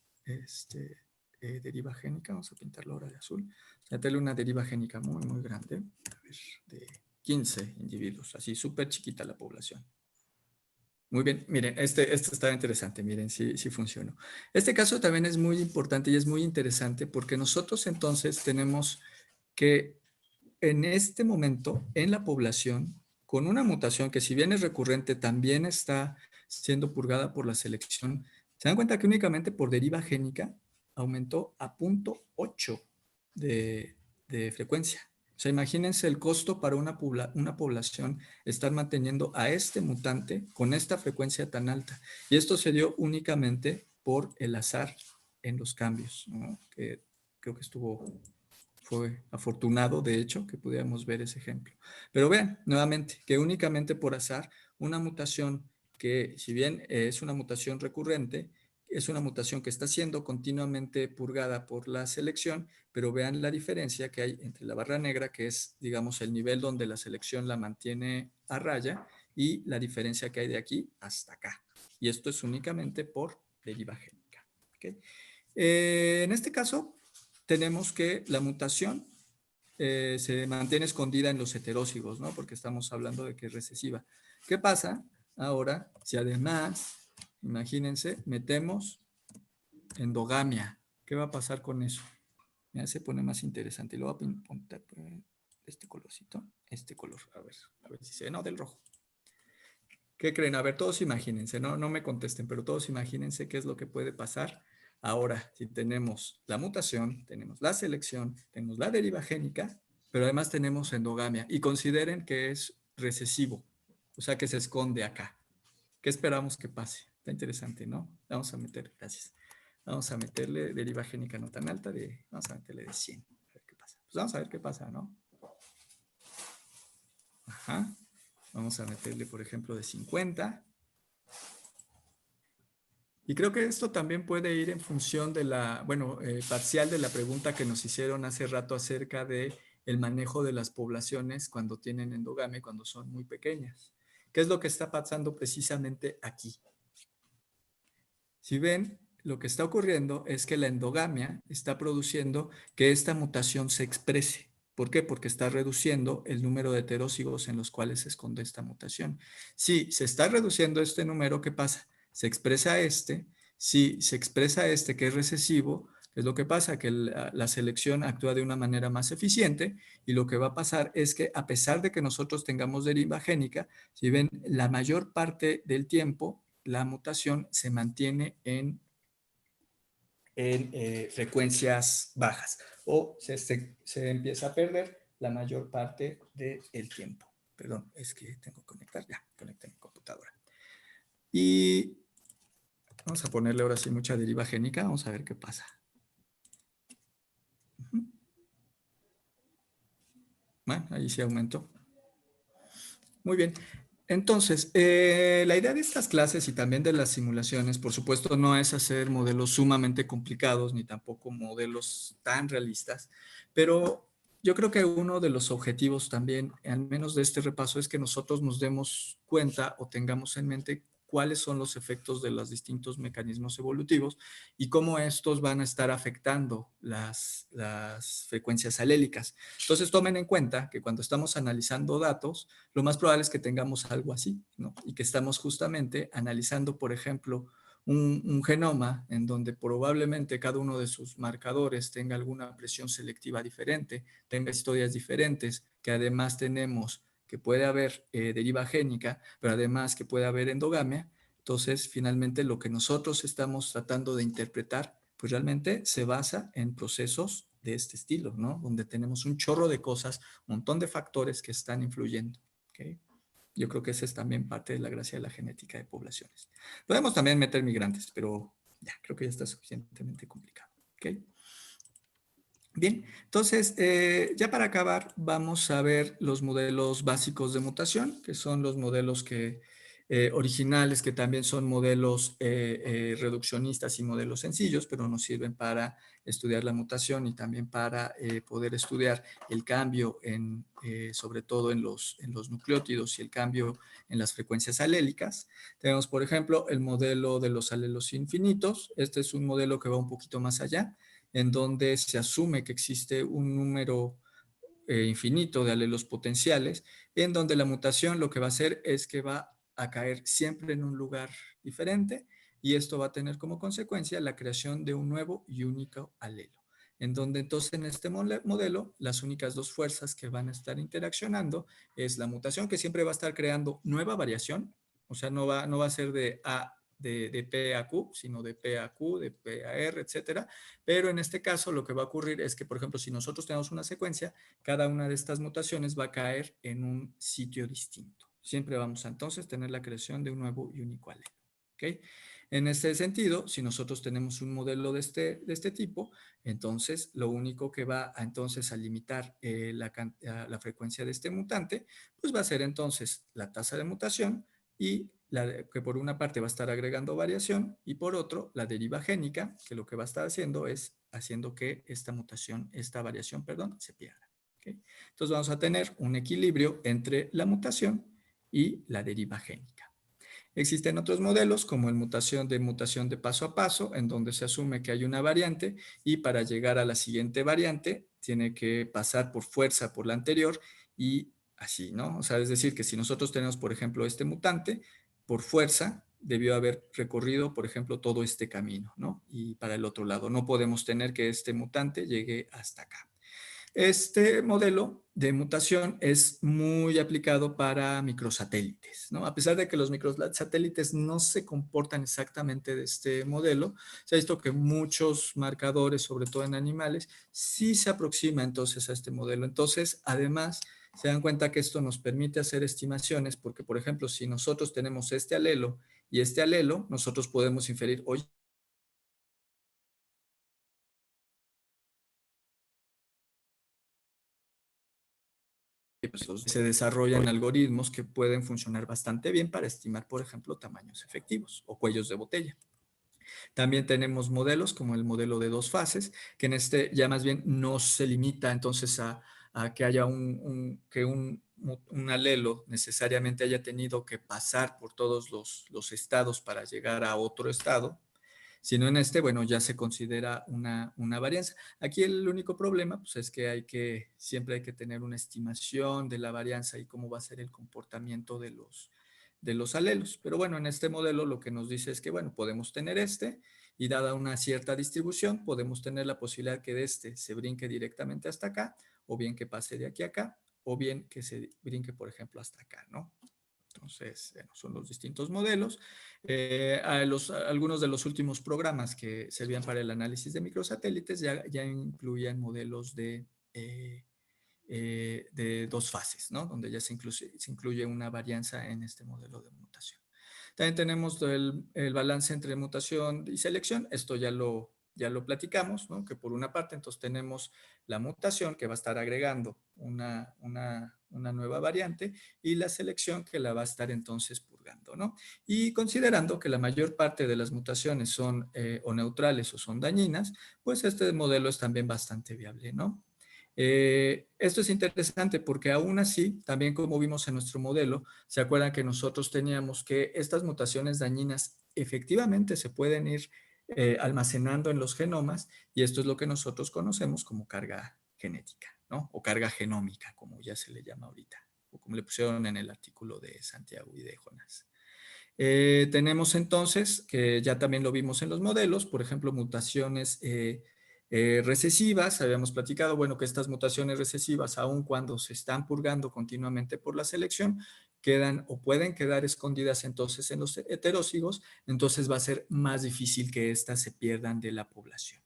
deriva génica, vamos a pintarlo ahora de azul, vamos a meterle una deriva génica muy, muy grande, a ver, de 15 individuos, así súper chiquita la población. Muy bien, miren, este está interesante, miren si funcionó. Este caso también es muy importante y es muy interesante porque nosotros entonces tenemos que en este momento en la población, con una mutación que si bien es recurrente, también está siendo purgada por la selección, se dan cuenta que únicamente por deriva génica aumentó a 0.8 de frecuencia. O sea, imagínense el costo para una población estar manteniendo a este mutante con esta frecuencia tan alta. Y esto se dio únicamente por el azar en los cambios, ¿no? Que creo que fue afortunado, de hecho, que pudiéramos ver ese ejemplo. Pero vean, nuevamente, que únicamente por azar, una mutación que, si bien es una mutación recurrente, es una mutación que está siendo continuamente purgada por la selección, pero vean la diferencia que hay entre la barra negra, que es, digamos, el nivel donde la selección la mantiene a raya, y la diferencia que hay de aquí hasta acá. Y esto es únicamente por deriva génica. ¿Okay? En este caso, tenemos que la mutación se mantiene escondida en los heterócigos, ¿no? Porque estamos hablando de que es recesiva. ¿Qué pasa ahora si además, imagínense, metemos endogamia? ¿Qué va a pasar con eso? Ya se pone más interesante. Y lo voy a pintar este colorcito, este color. A ver si se ve. No, del rojo. ¿Qué creen? A ver, todos imagínense, no me contesten, pero todos imagínense qué es lo que puede pasar ahora si tenemos la mutación, tenemos la selección, tenemos la deriva génica, pero además tenemos endogamia. Y consideren que es recesivo, o sea que se esconde acá. ¿Qué esperamos que pase? Está interesante, ¿no? Vamos a meterle deriva génica no tan alta, vamos a meterle de 100. A ver qué pasa. Pues vamos a ver qué pasa, ¿no? Ajá. Vamos a meterle, por ejemplo, de 50. Y creo que esto también puede ir en función de parcial de la pregunta que nos hicieron hace rato acerca de el manejo de las poblaciones cuando tienen endogamia y cuando son muy pequeñas. ¿Qué es lo que está pasando precisamente aquí? Si ven, lo que está ocurriendo es que la endogamia está produciendo que esta mutación se exprese. ¿Por qué? Porque está reduciendo el número de heterócigos en los cuales se esconde esta mutación. Si se está reduciendo este número, ¿qué pasa? Se expresa este. Si se expresa este que es recesivo, ¿qué es lo que pasa? Que la selección actúa de una manera más eficiente y lo que va a pasar es que a pesar de que nosotros tengamos deriva génica, si ven, la mayor parte del tiempo la mutación se mantiene en frecuencias bajas o se empieza a perder la mayor parte del tiempo. Perdón, es que tengo que conectar, ya, conecté mi computadora. Y vamos a ponerle ahora sí mucha deriva génica, vamos a ver qué pasa. Bueno, ahí sí aumentó. Muy bien. Entonces, la idea de estas clases y también de las simulaciones, por supuesto, no es hacer modelos sumamente complicados ni tampoco modelos tan realistas, pero yo creo que uno de los objetivos también, al menos de este repaso, es que nosotros nos demos cuenta o tengamos en mente cuáles son los efectos de los distintos mecanismos evolutivos y cómo estos van a estar afectando las frecuencias alélicas. Entonces, tomen en cuenta que cuando estamos analizando datos, lo más probable es que tengamos algo así, ¿no? Y que estamos justamente analizando, por ejemplo, un genoma en donde probablemente cada uno de sus marcadores tenga alguna presión selectiva diferente, tenga historias diferentes, que además tenemos que puede haber deriva génica, pero además que puede haber endogamia. Entonces, finalmente, lo que nosotros estamos tratando de interpretar, pues realmente se basa en procesos de este estilo, ¿no? Donde tenemos un chorro de cosas, un montón de factores que están influyendo. ¿Okay? Yo creo que esa es también parte de la gracia de la genética de poblaciones. Podemos también meter migrantes, pero ya, creo que ya está suficientemente complicado. ¿Okay? Bien, entonces, ya para acabar, vamos a ver los modelos básicos de mutación, que son los modelos originales, que también son modelos reduccionistas y modelos sencillos, pero nos sirven para estudiar la mutación y también para poder estudiar el cambio, sobre todo en los nucleótidos y el cambio en las frecuencias alélicas. Tenemos, por ejemplo, el modelo de los alelos infinitos. Este es un modelo que va un poquito más allá, en donde se asume que existe un número infinito de alelos potenciales, en donde la mutación lo que va a hacer es que va a caer siempre en un lugar diferente y esto va a tener como consecuencia la creación de un nuevo y único alelo. En donde entonces en este modelo las únicas dos fuerzas que van a estar interaccionando es la mutación, que siempre va a estar creando nueva variación, o sea, no va a ser de P a Q, sino de P a Q, de P a R, etcétera. Pero en este caso lo que va a ocurrir es que, por ejemplo, si nosotros tenemos una secuencia, cada una de estas mutaciones va a caer en un sitio distinto. Siempre vamos a entonces tener la creación de un nuevo y único alelo. ¿Okay? En este sentido, si nosotros tenemos un modelo de este tipo, entonces lo único que va a limitar la frecuencia de este mutante, pues va a ser entonces la tasa de mutación y que por una parte va a estar agregando variación y por otro la deriva génica, que lo que va a estar haciendo es haciendo que esta variación, se pierda. ¿Okay? Entonces vamos a tener un equilibrio entre la mutación y la deriva génica. Existen otros modelos como el mutación de paso a paso, en donde se asume que hay una variante y para llegar a la siguiente variante tiene que pasar por fuerza por la anterior y así, ¿no? O sea, es decir, que si nosotros tenemos, por ejemplo, este mutante, por fuerza debió haber recorrido, por ejemplo, todo este camino, ¿no? Y para el otro lado, no podemos tener que este mutante llegue hasta acá. Este modelo de mutación es muy aplicado para microsatélites, ¿no? A pesar de que los microsatélites no se comportan exactamente de este modelo, se ha visto que muchos marcadores, sobre todo en animales, sí se aproximan entonces a este modelo. Entonces, además, se dan cuenta que esto nos permite hacer estimaciones porque, por ejemplo, si nosotros tenemos este alelo y este alelo, nosotros podemos inferir, oye, pues, se desarrollan algoritmos que pueden funcionar bastante bien para estimar, por ejemplo, tamaños efectivos o cuellos de botella. También tenemos modelos como el modelo de dos fases, que en este ya más bien no se limita entonces a que haya un alelo necesariamente haya tenido que pasar por todos los estados para llegar a otro estado, sino en este, bueno, ya se considera una varianza. Aquí el único problema, pues, es que siempre hay que tener una estimación de la varianza y cómo va a ser el comportamiento de los alelos. Pero bueno, en este modelo lo que nos dice es que, bueno, podemos tener y dada una cierta distribución, podemos tener la posibilidad que de se brinque directamente hasta acá, o bien que pase de aquí a acá, o bien que se brinque, por ejemplo, hasta acá, ¿no? Entonces, bueno, son los distintos modelos. Algunos de los últimos programas que servían para el análisis de microsatélites ya incluían modelos de 2 fases, ¿no? Donde ya se incluye una varianza en este modelo de mutación. También tenemos el balance entre mutación y selección. Esto ya lo platicamos, ¿no? Que por una parte, entonces tenemos la mutación que va a estar agregando una nueva variante y la selección que la va a estar entonces purgando, ¿no? Y considerando que la mayor parte de las mutaciones son o neutrales o son dañinas, pues este modelo es también bastante viable, ¿no? Esto es interesante porque aún así, también como vimos en nuestro modelo, se acuerdan que nosotros teníamos que estas mutaciones dañinas efectivamente se pueden ir almacenando en los genomas y esto es lo que nosotros conocemos como carga genética, ¿no? O carga genómica, como ya se le llama ahorita, o como le pusieron en el artículo de Santiago y de Jonás. Tenemos entonces, que ya también lo vimos en los modelos, por ejemplo, mutaciones recesivas. Habíamos platicado, bueno, que estas mutaciones recesivas, aun cuando se están purgando continuamente por la selección, quedan o pueden quedar escondidas entonces en los heterócigos, entonces va a ser más difícil que éstas se pierdan de la población.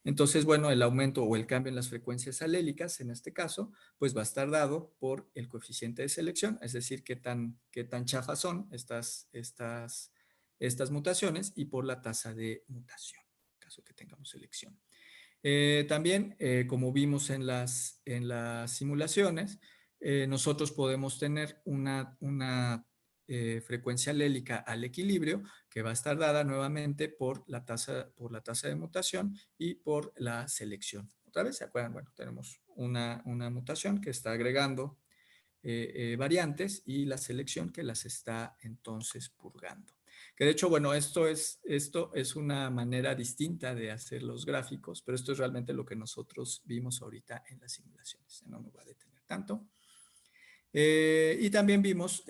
Entonces, bueno, el aumento o el cambio en las frecuencias alélicas, en este caso, pues va a estar dado por el coeficiente de selección, es decir, qué tan chafas son estas mutaciones y por la tasa de mutación, en caso que tengamos selección. También, como vimos en las simulaciones, nosotros podemos tener una frecuencia alélica al equilibrio que va a estar dada nuevamente por la tasa de mutación y por la selección. Otra vez, ¿se acuerdan? Bueno, tenemos una mutación que está agregando variantes y la selección que las está entonces purgando. Que de hecho, bueno, esto es una manera distinta de hacer los gráficos, pero esto es realmente lo que nosotros vimos ahorita en las simulaciones. No me voy a detener tanto. Y también vimos,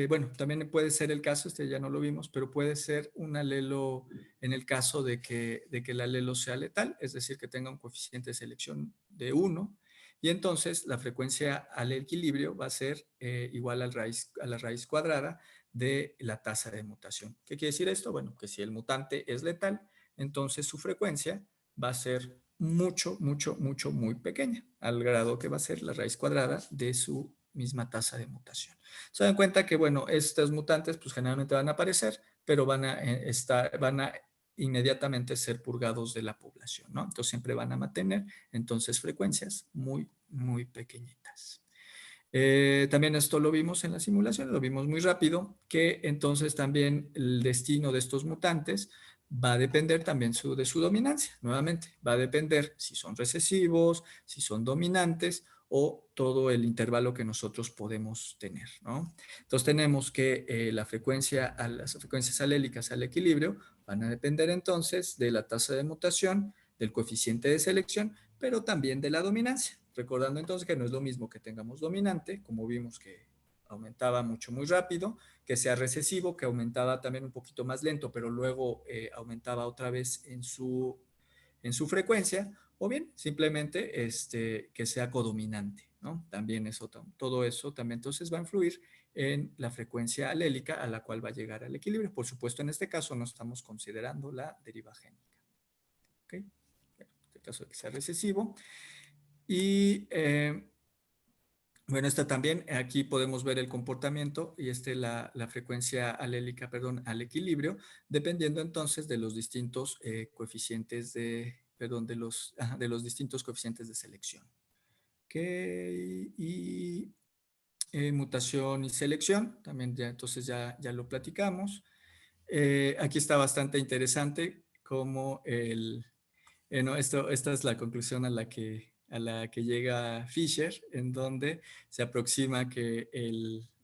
bueno, también puede ser el caso, ya no lo vimos, pero puede ser un alelo en el caso de que el alelo sea letal, es decir, que tenga un coeficiente de selección de 1, y entonces la frecuencia al equilibrio va a ser igual a la raíz cuadrada de la tasa de mutación. ¿Qué quiere decir esto? Bueno, que si el mutante es letal, entonces su frecuencia va a ser muy pequeña, al grado que va a ser la raíz cuadrada de su misma tasa de mutación. Se dan cuenta que, bueno, estos mutantes pues generalmente van a aparecer, pero van a inmediatamente ser purgados de la población, ¿no? Entonces siempre van a mantener entonces frecuencias muy pequeñitas. También esto lo vimos en la simulación, lo vimos muy rápido, que entonces también el destino de estos mutantes va a depender también de su dominancia. Nuevamente, va a depender si son recesivos, si son dominantes o todo el intervalo que nosotros podemos tener, ¿no? Entonces tenemos que las frecuencias alélicas al equilibrio van a depender entonces de la tasa de mutación, del coeficiente de selección, pero también de la dominancia. Recordando entonces que no es lo mismo que tengamos dominante, como vimos que aumentaba muy rápido, que sea recesivo, que aumentaba también un poquito más lento, pero luego aumentaba otra vez en su frecuencia, o bien simplemente que sea codominante, ¿no? También todo eso también entonces va a influir en la frecuencia alélica a la cual va a llegar al equilibrio. Por supuesto, en este caso no estamos considerando la deriva génica. ¿Okay? En este caso de que sea recesivo. Y bueno, también, aquí podemos ver el comportamiento y la frecuencia alélica, al equilibrio, dependiendo entonces de los distintos coeficientes de los distintos coeficientes de selección. Okay. Y mutación y selección, también entonces ya lo platicamos. Aquí está bastante interesante como esta es la conclusión a la que llega Fisher, en donde se aproxima que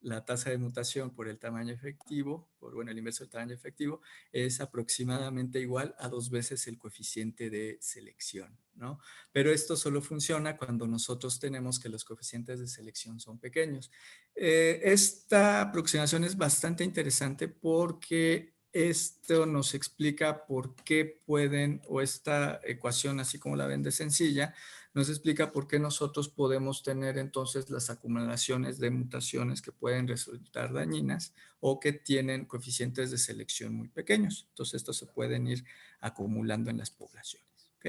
la tasa de mutación por el tamaño efectivo, el inverso del tamaño efectivo, es aproximadamente igual a 2 veces el coeficiente de selección, ¿no? Pero esto solo funciona cuando nosotros tenemos que los coeficientes de selección son pequeños. Esta aproximación es bastante interesante porque esto nos explica por qué pueden, o esta ecuación, así como la ven de sencilla, nos explica por qué nosotros podemos tener entonces las acumulaciones de mutaciones que pueden resultar dañinas o que tienen coeficientes de selección muy pequeños. Entonces, estos se pueden ir acumulando en las poblaciones, ¿ok?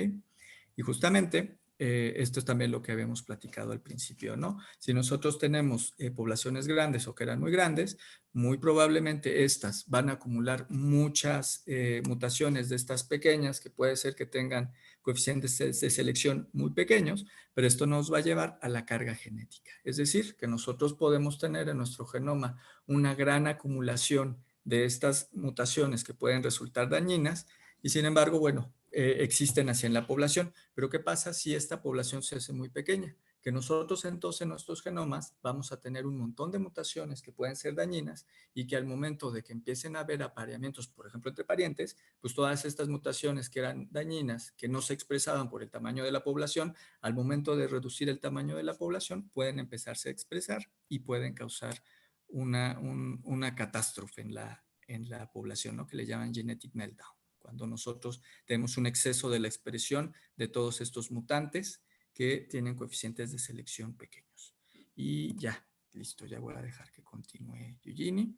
Y justamente, esto es también lo que habíamos platicado al principio, ¿no? Si nosotros tenemos poblaciones grandes o que eran muy grandes, muy probablemente estas van a acumular muchas mutaciones de estas pequeñas, que puede ser que tengan coeficientes de selección muy pequeños, pero esto nos va a llevar a la carga genética. Es decir, que nosotros podemos tener en nuestro genoma una gran acumulación de estas mutaciones que pueden resultar dañinas y sin embargo, bueno, existen así en la población. Pero ¿qué pasa si esta población se hace muy pequeña? Que nosotros entonces en nuestros genomas vamos a tener un montón de mutaciones que pueden ser dañinas y que al momento de que empiecen a haber apareamientos, por ejemplo, entre parientes, pues todas estas mutaciones que eran dañinas, que no se expresaban por el tamaño de la población, al momento de reducir el tamaño de la población, pueden empezarse a expresar y pueden causar una catástrofe en la población, ¿no? Que le llaman genetic meltdown. Cuando nosotros tenemos un exceso de la expresión de todos estos mutantes que tienen coeficientes de selección pequeños. Y ya, listo, ya voy a dejar que continúe Eugenie.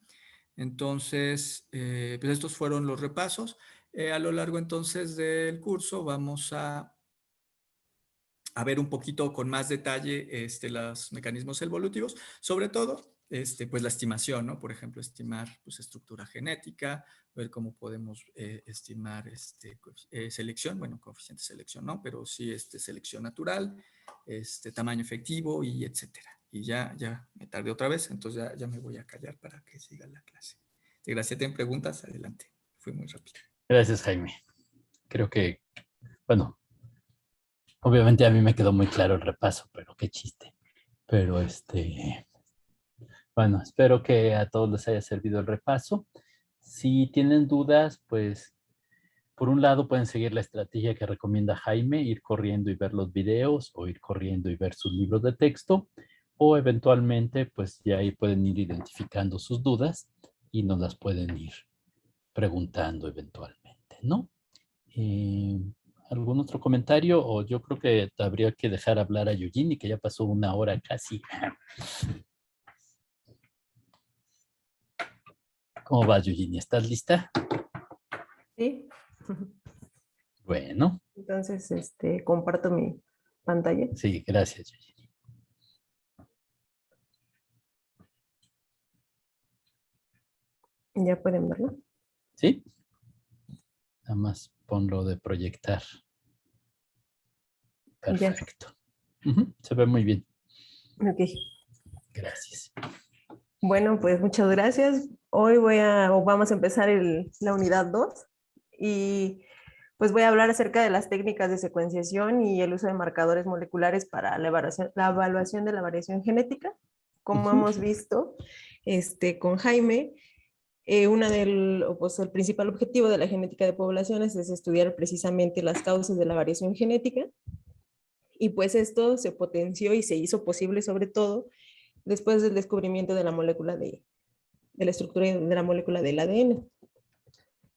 Entonces, pues estos fueron los repasos. A lo largo entonces del curso vamos a ver un poquito con más detalle los mecanismos evolutivos, sobre todo pues la estimación, ¿no? Por ejemplo, estimar pues, estructura genética, ver cómo podemos estimar selección, bueno, coeficiente de selección, ¿no? Pero sí selección natural, tamaño efectivo y etcétera. Y ya me tardé otra vez, entonces ya me voy a callar para que siga la clase. Gracias, ¿tienen preguntas? Adelante. Fue muy rápido. Gracias, Jaime. Creo que, bueno, obviamente a mí me quedó muy claro el repaso, pero qué chiste. Pero bueno, espero que a todos les haya servido el repaso. Si tienen dudas, pues, por un lado pueden seguir la estrategia que recomienda Jaime, ir corriendo y ver los videos, o ir corriendo y ver sus libros de texto, o eventualmente, pues, ya ahí pueden ir identificando sus dudas y nos las pueden ir preguntando eventualmente, ¿no? ¿Algún otro comentario? O yo creo que habría que dejar hablar a Eugenie, que ya pasó 1 hora casi. ¿Cómo vas, Eugenie? ¿Estás lista? Sí. Bueno. Entonces, comparto mi pantalla. Sí, gracias, Eugenie. ¿Ya pueden verlo? ¿Sí? Nada más ponlo de proyectar. Perfecto. Se ve muy bien. Ok. Gracias. Bueno, pues muchas gracias. Hoy vamos a empezar la unidad 2 y pues voy a hablar acerca de las técnicas de secuenciación y el uso de marcadores moleculares para la evaluación de la variación genética. Como hemos visto con Jaime, el principal objetivo de la genética de poblaciones es estudiar precisamente las causas de la variación genética. Y pues esto se potenció y se hizo posible sobre todo después del descubrimiento de la molécula de la estructura de la molécula del ADN.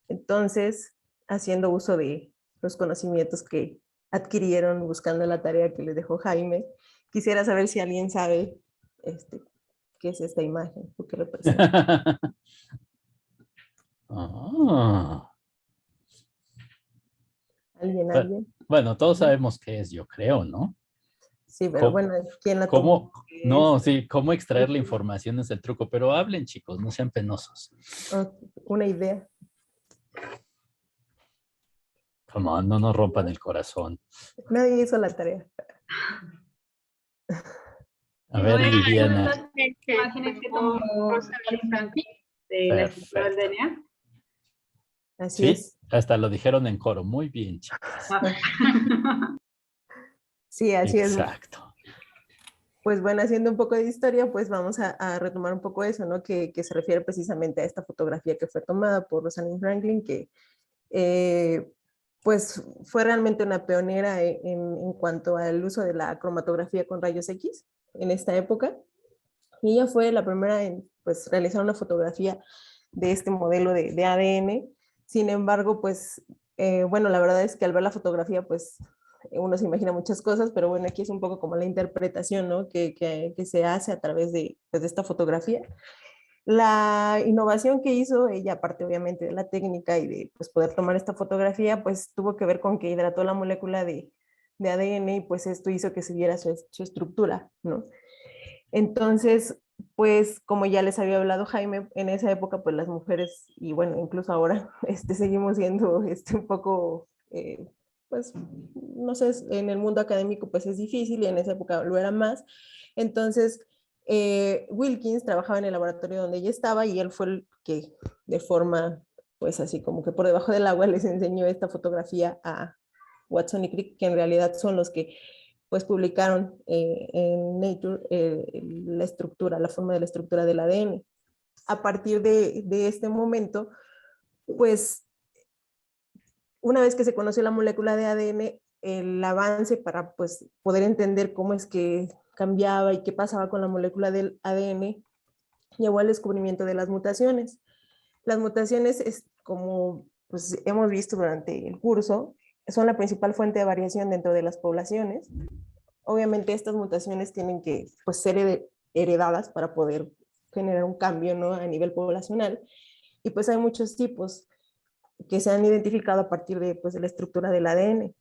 Entonces, haciendo uso de los conocimientos que adquirieron buscando la tarea que les dejó Jaime, quisiera saber si alguien sabe qué es esta imagen o qué representa. ¿Alguien? Bueno, todos sabemos qué es, yo creo, ¿no? Sí, pero bueno, ¿quién la tomó? No, sí, cómo extraer la información es el truco, pero hablen, chicos, no sean penosos. Una idea. Come on, no nos rompan el corazón. Nadie hizo la tarea. A ver, Viviana. Imágenes que tomó Rosalind Franklin de la estructura del DNA. Así es. Hasta lo dijeron en coro. Muy bien, chicos. Sí, así es. Exacto. pues bueno, haciendo un poco de historia, pues vamos a retomar un poco eso, ¿no? Que se refiere precisamente a esta fotografía que fue tomada por Rosalind Franklin, que pues fue realmente una pionera en cuanto al uso de la cromatografía con rayos X en esta época. Y ella fue la primera en pues, realizar una fotografía de este modelo de ADN. Sin embargo, pues, bueno, la verdad es que al ver la fotografía, pues, uno se imagina muchas cosas, pero bueno, aquí es un poco como la interpretación, ¿no? Que se hace a través de, pues, de esta fotografía. La innovación que hizo ella, aparte obviamente de la técnica y de pues, poder tomar esta fotografía, pues tuvo que ver con que hidrató la molécula de ADN y pues esto hizo que se viera su estructura, ¿no? Entonces, pues como ya les había hablado Jaime, en esa época pues las mujeres, y bueno, incluso ahora, seguimos siendo un poco, pues, no sé, en el mundo académico pues es difícil y en esa época lo era más. Entonces, Wilkins trabajaba en el laboratorio donde ella estaba y él fue el que de forma, pues así como que por debajo del agua les enseñó esta fotografía a Watson y Crick, que en realidad son los que pues publicaron en Nature la estructura, la forma de la estructura del ADN. A partir de este momento, pues una vez que se conoció la molécula de ADN, el avance para pues, poder entender cómo es que cambiaba y qué pasaba con la molécula del ADN, llevó al descubrimiento de las mutaciones. Las mutaciones, como pues, hemos visto durante el curso, son la principal fuente de variación dentro de las poblaciones. Obviamente estas mutaciones tienen que pues, ser heredadas para poder generar un cambio, ¿no? A nivel poblacional. Y pues hay muchos tipos que se han identificado a partir de, pues, de la estructura del ADN.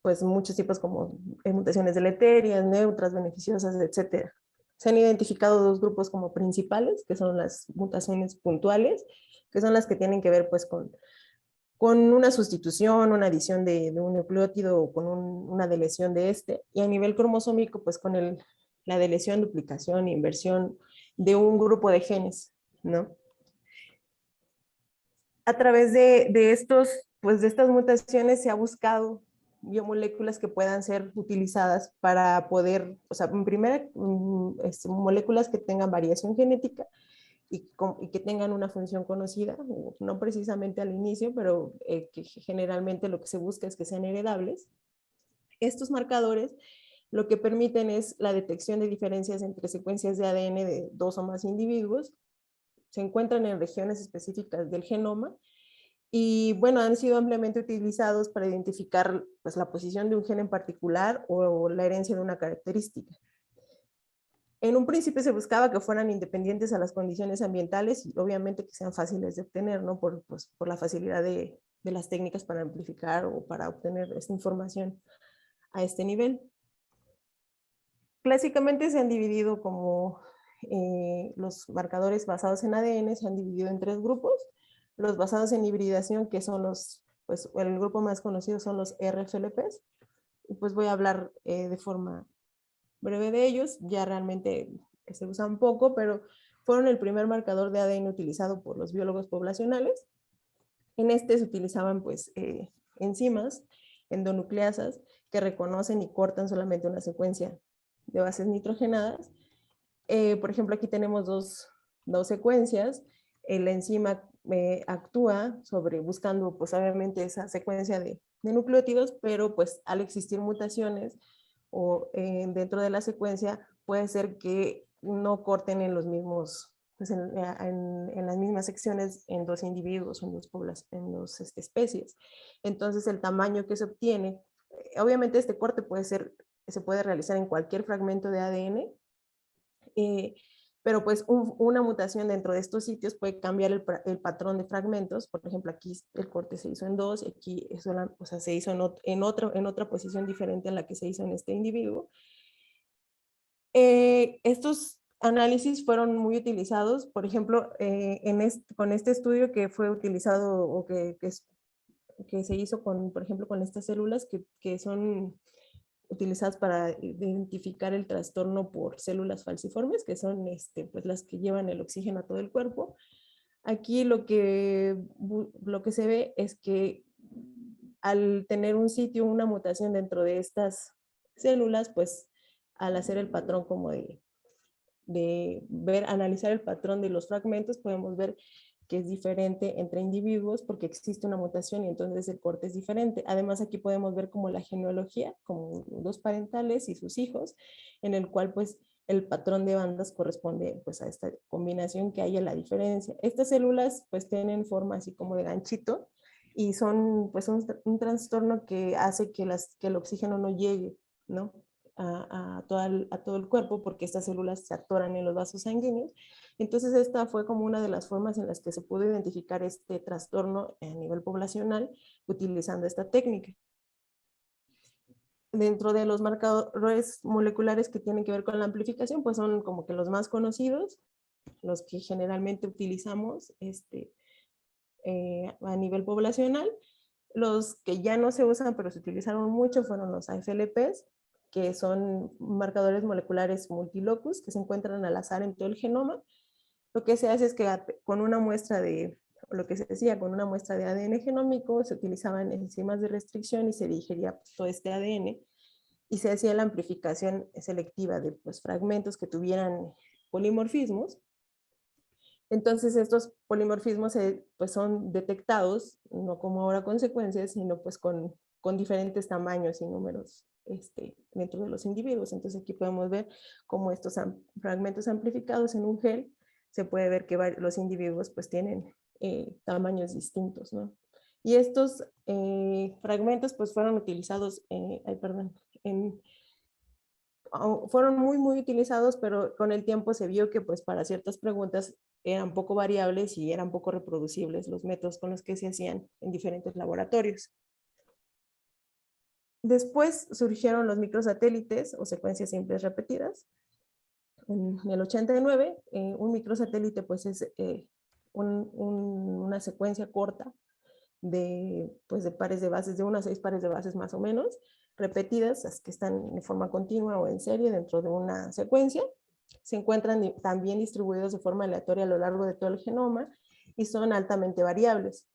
Pues muchos tipos como mutaciones deleterias, neutras, beneficiosas, etc. Se han identificado dos grupos como principales, que son las mutaciones puntuales, que son las que tienen que ver pues con una sustitución, una adición de un nucleótido o con una deleción de este, y a nivel cromosómico, pues con la deleción, duplicación, inversión de un grupo de genes, ¿no? A través de estas mutaciones se ha buscado biomoléculas que puedan ser utilizadas para poder, o sea, en primera, moléculas que tengan variación genética y que tengan una función conocida, no precisamente al inicio, pero que generalmente lo que se busca es que sean heredables. Estos marcadores lo que permiten es la detección de diferencias entre secuencias de ADN de dos o más individuos. Se encuentran en regiones específicas del genoma y, bueno, han sido ampliamente utilizados para identificar pues, la posición de un gen en particular o la herencia de una característica. En un principio se buscaba que fueran independientes a las condiciones ambientales y obviamente que sean fáciles de obtener, ¿no? Por la facilidad de las técnicas para amplificar o para obtener esta información a este nivel. Clásicamente se han dividido como los marcadores basados en ADN, se han dividido en tres grupos. Los basados en hibridación, que son pues el grupo más conocido son los RFLPs. Y pues voy a hablar de forma breve de ellos, ya realmente se usan poco, pero fueron el primer marcador de ADN utilizado por los biólogos poblacionales. En este se utilizaban pues enzimas endonucleasas que reconocen y cortan solamente una secuencia de bases nitrogenadas. Por ejemplo, aquí tenemos dos secuencias. La enzima actúa buscando pues obviamente esa secuencia de nucleótidos, pero pues al existir mutaciones o dentro de la secuencia puede ser que no corten en los mismos, pues en las mismas secciones en dos individuos o en dos especies. Entonces el tamaño que se obtiene, obviamente este corte se puede realizar en cualquier fragmento de ADN, pero pues una mutación dentro de estos sitios puede cambiar el patrón de fragmentos. Por ejemplo, aquí el corte se hizo en dos y aquí se hizo en otra posición diferente a la que se hizo en este individuo. Estos análisis fueron muy utilizados, por ejemplo, con este estudio que fue utilizado o que se hizo por ejemplo, con estas células que son utilizadas para identificar el trastorno por células falciformes, que son pues las que llevan el oxígeno a todo el cuerpo. Aquí lo que se ve es que al tener un sitio, una mutación dentro de estas células, pues al hacer el patrón como de ver, analizar el patrón de los fragmentos, podemos ver que es diferente entre individuos porque existe una mutación y entonces el corte es diferente. Además, aquí podemos ver como la genealogía, como dos parentales y sus hijos, en el cual pues el patrón de bandas corresponde pues a esta combinación que haya la diferencia. Estas células pues tienen forma así como de ganchito y son pues un trastorno que hace que el oxígeno no llegue, ¿no? A todo el cuerpo porque estas células se atoran en los vasos sanguíneos. Entonces esta fue como una de las formas en las que se pudo identificar este trastorno a nivel poblacional utilizando esta técnica. Dentro de los marcadores moleculares que tienen que ver con la amplificación, pues son como que los más conocidos, los que generalmente utilizamos a nivel poblacional. Los que ya no se usan, pero se utilizaron mucho, fueron los AFLPs, que son marcadores moleculares multilocus, que se encuentran al azar en todo el genoma. Lo que se hace es que con una muestra de, lo que se decía, con una muestra de ADN genómico, se utilizaban enzimas de restricción y se digería todo este ADN, y se hacía la amplificación selectiva de pues, fragmentos que tuvieran polimorfismos. Entonces estos polimorfismos pues son detectados, no como ahora con secuencias, sino pues con diferentes tamaños y números dentro de los individuos. Entonces aquí podemos ver cómo estos fragmentos amplificados en un gel, se puede ver que los individuos pues tienen tamaños distintos, ¿no? Y estos fragmentos pues fueron utilizados, fueron muy utilizados, pero con el tiempo se vio que pues para ciertas preguntas eran poco variables y eran poco reproducibles los métodos con los que se hacían en diferentes laboratorios. Después surgieron los microsatélites o secuencias simples repetidas. En el 89, un microsatélite pues es una secuencia corta de pares de bases, de 1 a 6 pares de bases más o menos, repetidas, las que están en forma continua o en serie dentro de una secuencia. Se encuentran también distribuidos de forma aleatoria a lo largo de todo el genoma y son altamente variables.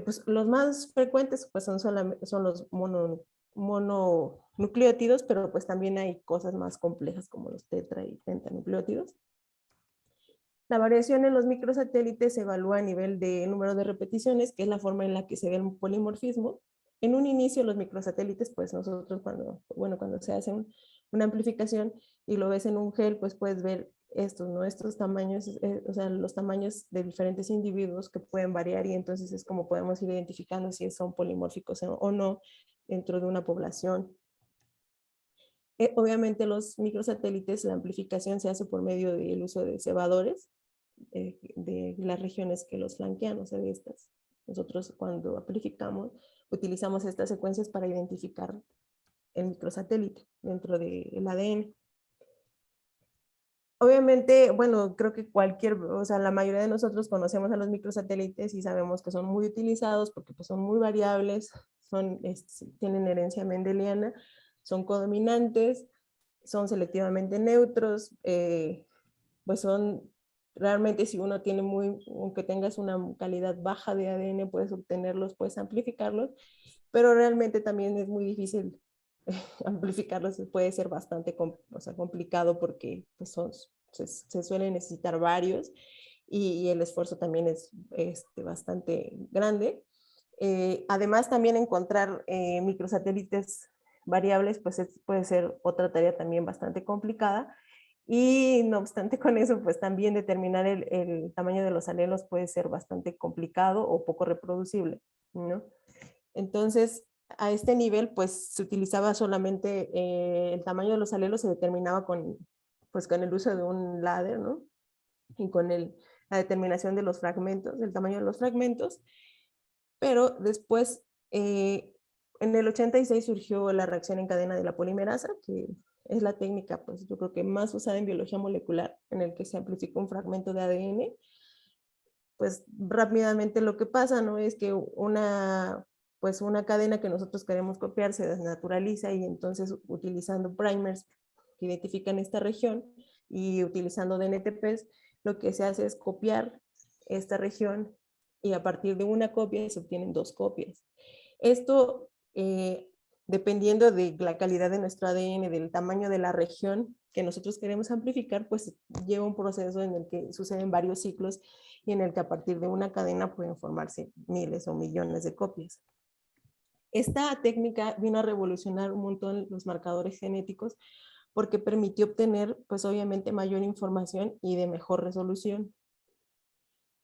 Pues los más frecuentes pues son los mononucleótidos, pero pues también hay cosas más complejas como los tetra y pentanucleótidos. La variación en los microsatélites se evalúa a nivel de número de repeticiones, que es la forma en la que se ve el polimorfismo. En un inicio los microsatélites, pues nosotros cuando se hace una amplificación y lo ves en un gel, pues puedes ver estos tamaños, o sea, los tamaños de diferentes individuos que pueden variar y entonces es como podemos ir identificando si son polimórficos o no dentro de una población. Obviamente los microsatélites, la amplificación se hace por medio del uso de cebadores de las regiones que los flanquean, o sea, de estas. Nosotros cuando amplificamos utilizamos estas secuencias para identificar el microsatélite dentro del ADN. Obviamente, bueno, creo que la mayoría de nosotros conocemos a los microsatélites y sabemos que son muy utilizados porque pues, son muy variables, tienen herencia mendeliana, son codominantes, son selectivamente neutros, pues son realmente si uno tiene aunque tengas una calidad baja de ADN, puedes obtenerlos, puedes amplificarlos, pero realmente también es muy difícil amplificarlos, puede ser bastante complicado porque pues se suele necesitar varios y el esfuerzo también es bastante grande. Además también encontrar microsatélites variables pues puede ser otra tarea también bastante complicada y no obstante con eso pues también determinar el tamaño de los alelos puede ser bastante complicado o poco reproducible, ¿no? Entonces a este nivel pues se utilizaba solamente el tamaño de los alelos se determinaba con el uso de un ladder, ¿no? Y con la determinación de los fragmentos, del tamaño de los fragmentos. Pero después, en el 86 surgió la reacción en cadena de la polimerasa, que es la técnica, pues yo creo que más usada en biología molecular, en el que se amplifica un fragmento de ADN. Pues rápidamente lo que pasa, ¿no? Es que una cadena que nosotros queremos copiar se desnaturaliza y entonces utilizando primers que identifican esta región y utilizando DNTPs, lo que se hace es copiar esta región y a partir de una copia se obtienen 2 copias. Esto dependiendo de la calidad de nuestro ADN, del tamaño de la región que nosotros queremos amplificar, pues lleva un proceso en el que suceden varios ciclos y en el que a partir de una cadena pueden formarse miles o millones de copias. Esta técnica vino a revolucionar un montón los marcadores genéticos porque permitió obtener, pues obviamente, mayor información y de mejor resolución.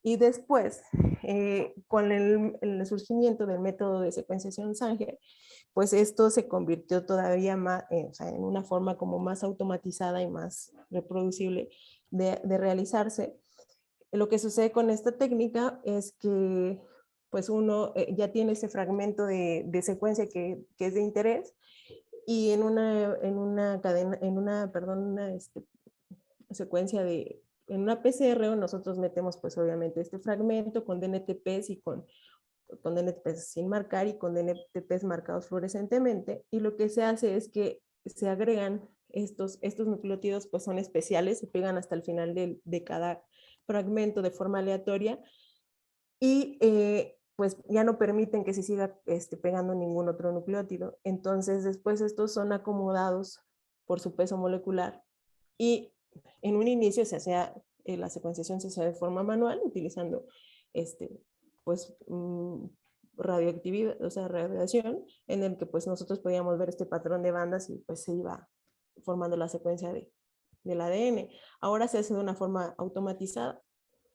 Y después, con el surgimiento del método de secuenciación Sanger, pues esto se convirtió todavía más, o sea, en una forma como más automatizada y más reproducible de realizarse. Lo que sucede con esta técnica es que pues uno ya tiene ese fragmento de secuencia que es de interés y en una cadena, secuencia de, en una PCR nosotros metemos pues obviamente este fragmento con DNTPs y con DNTPs sin marcar y con DNTPs marcados fluorescentemente, y lo que se hace es que se agregan estos nucleótidos, pues son especiales, se pegan hasta el final de cada fragmento de forma aleatoria y pues ya no permiten que se siga pegando ningún otro nucleótido. Entonces después estos son acomodados por su peso molecular y en un inicio se hacía, la secuenciación se hacía de forma manual utilizando pues radioactividad, o sea, radiación, en el que pues nosotros podíamos ver este patrón de bandas y pues se iba formando la secuencia del ADN. Ahora se hace de una forma automatizada.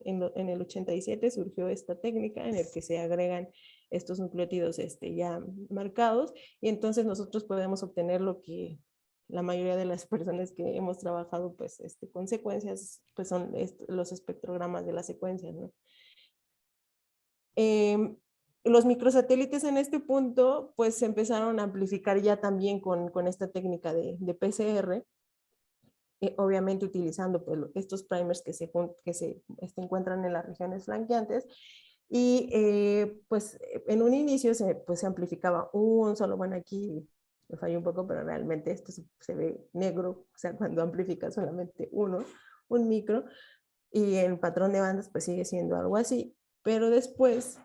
En el 87 surgió esta técnica en el que se agregan estos nucleótidos ya marcados y entonces nosotros podemos obtener lo que la mayoría de las personas que hemos trabajado pues, con secuencias pues son los espectrogramas de las secuencias, ¿no? Los microsatélites en este punto pues se empezaron a amplificar ya también con esta técnica de PCR, obviamente utilizando pues, estos primers que se encuentran en las regiones flanqueantes y pues en un inicio pues, se amplificaba un solo, bueno aquí me falló un poco, pero realmente esto se ve negro, o sea cuando amplifica solamente un micro, y el patrón de bandas pues sigue siendo algo así, pero después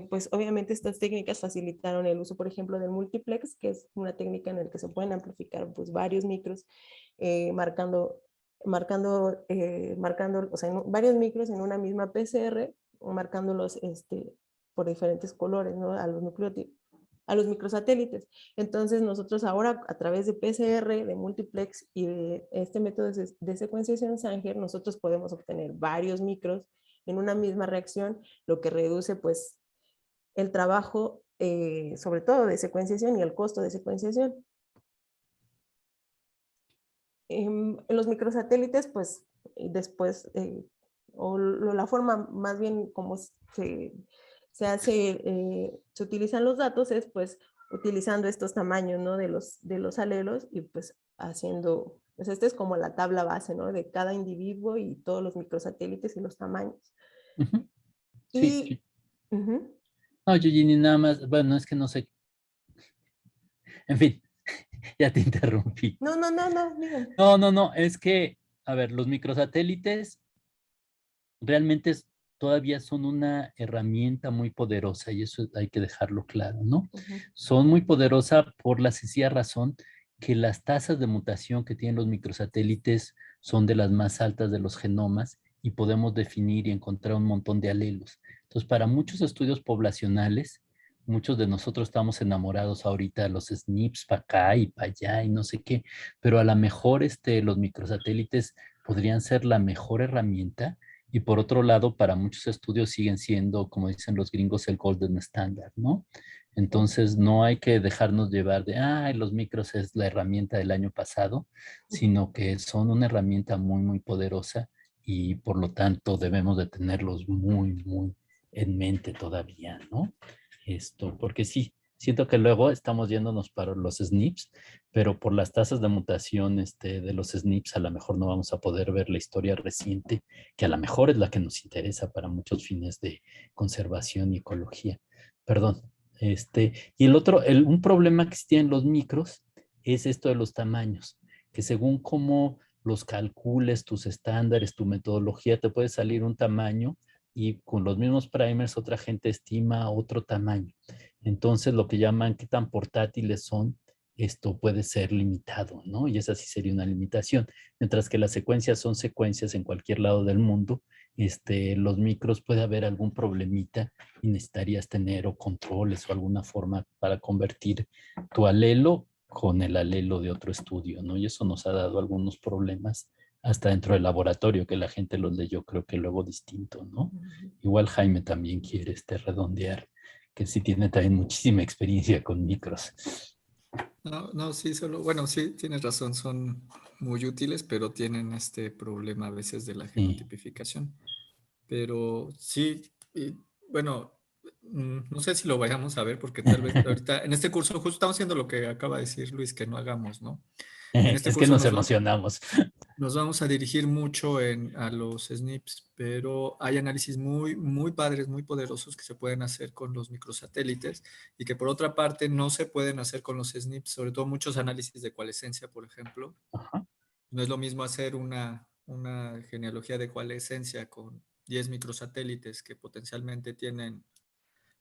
pues obviamente estas técnicas facilitaron el uso, por ejemplo, del multiplex, que es una técnica en la que se pueden amplificar pues varios micros, marcando, o sea, varios micros en una misma PCR, marcándolos por diferentes colores, ¿no? A los nucleótidos, a los microsatélites. Entonces nosotros ahora a través de PCR, de multiplex y de este método de secuenciación Sanger, nosotros podemos obtener varios micros en una misma reacción, lo que reduce pues el trabajo, sobre todo de secuenciación y el costo de secuenciación. En los microsatélites, pues después, o la forma más bien como se utilizan los datos es pues utilizando estos tamaños, ¿no? de los alelos y pues haciendo, pues esta es como la tabla base, ¿no? De cada individuo y todos los microsatélites y los tamaños. Uh-huh. Sí, y, sí. Uh-huh. No, Eugenie, nada más, bueno, es que no sé. En fin, ya te interrumpí. No, dígame. No, es que, a ver, los microsatélites realmente todavía son una herramienta muy poderosa y eso hay que dejarlo claro, ¿no? Uh-huh. Son muy poderosas por la sencilla razón que las tasas de mutación que tienen los microsatélites son de las más altas de los genomas y podemos definir y encontrar un montón de alelos. Entonces, para muchos estudios poblacionales, muchos de nosotros estamos enamorados ahorita de los SNPs para acá y para allá y no sé qué, pero a lo mejor los microsatélites podrían ser la mejor herramienta. Y por otro lado, para muchos estudios siguen siendo, como dicen los gringos, el golden standard, ¿no? Entonces, no hay que dejarnos llevar de, los micros es la herramienta del año pasado, sino que son una herramienta muy, muy poderosa y por lo tanto debemos de tenerlos muy, muy en mente todavía, ¿no? Porque sí, siento que luego estamos yéndonos para los SNPs, pero por las tasas de mutación de los SNPs a lo mejor no vamos a poder ver la historia reciente, que a lo mejor es la que nos interesa para muchos fines de conservación y ecología. Perdón. Y un problema que tienen los micros es esto de los tamaños, que según cómo los calcules, tus estándares, tu metodología, te puede salir un tamaño y con los mismos primers otra gente estima otro tamaño. Entonces lo que llaman qué tan portátiles son, esto puede ser limitado, ¿no? Y esa sí sería una limitación. Mientras que las secuencias son secuencias en cualquier lado del mundo, los micros puede haber algún problemita y necesitarías tener o controles o alguna forma para convertir tu alelo con el alelo de otro estudio, ¿no? Y eso nos ha dado algunos problemas hasta dentro del laboratorio, que la gente los leyó, creo que luego distinto, ¿no? Igual Jaime también quiere redondear, que sí tiene también muchísima experiencia con micros. No, sí, bueno, sí, tienes razón, son muy útiles, pero tienen este problema a veces de la genotipificación. Pero sí, bueno, no sé si lo vayamos a ver, porque tal vez ahorita, en este curso, justo estamos haciendo lo que acaba de decir Luis, que no hagamos, ¿no? En este Es que curso nos emocionamos. Nos vamos a dirigir mucho a los SNPs, pero hay análisis muy, muy padres, muy poderosos que se pueden hacer con los microsatélites y que por otra parte no se pueden hacer con los SNPs, sobre todo muchos análisis de coalescencia, por ejemplo. Ajá. No es lo mismo hacer una genealogía de coalescencia con 10 microsatélites que potencialmente tienen,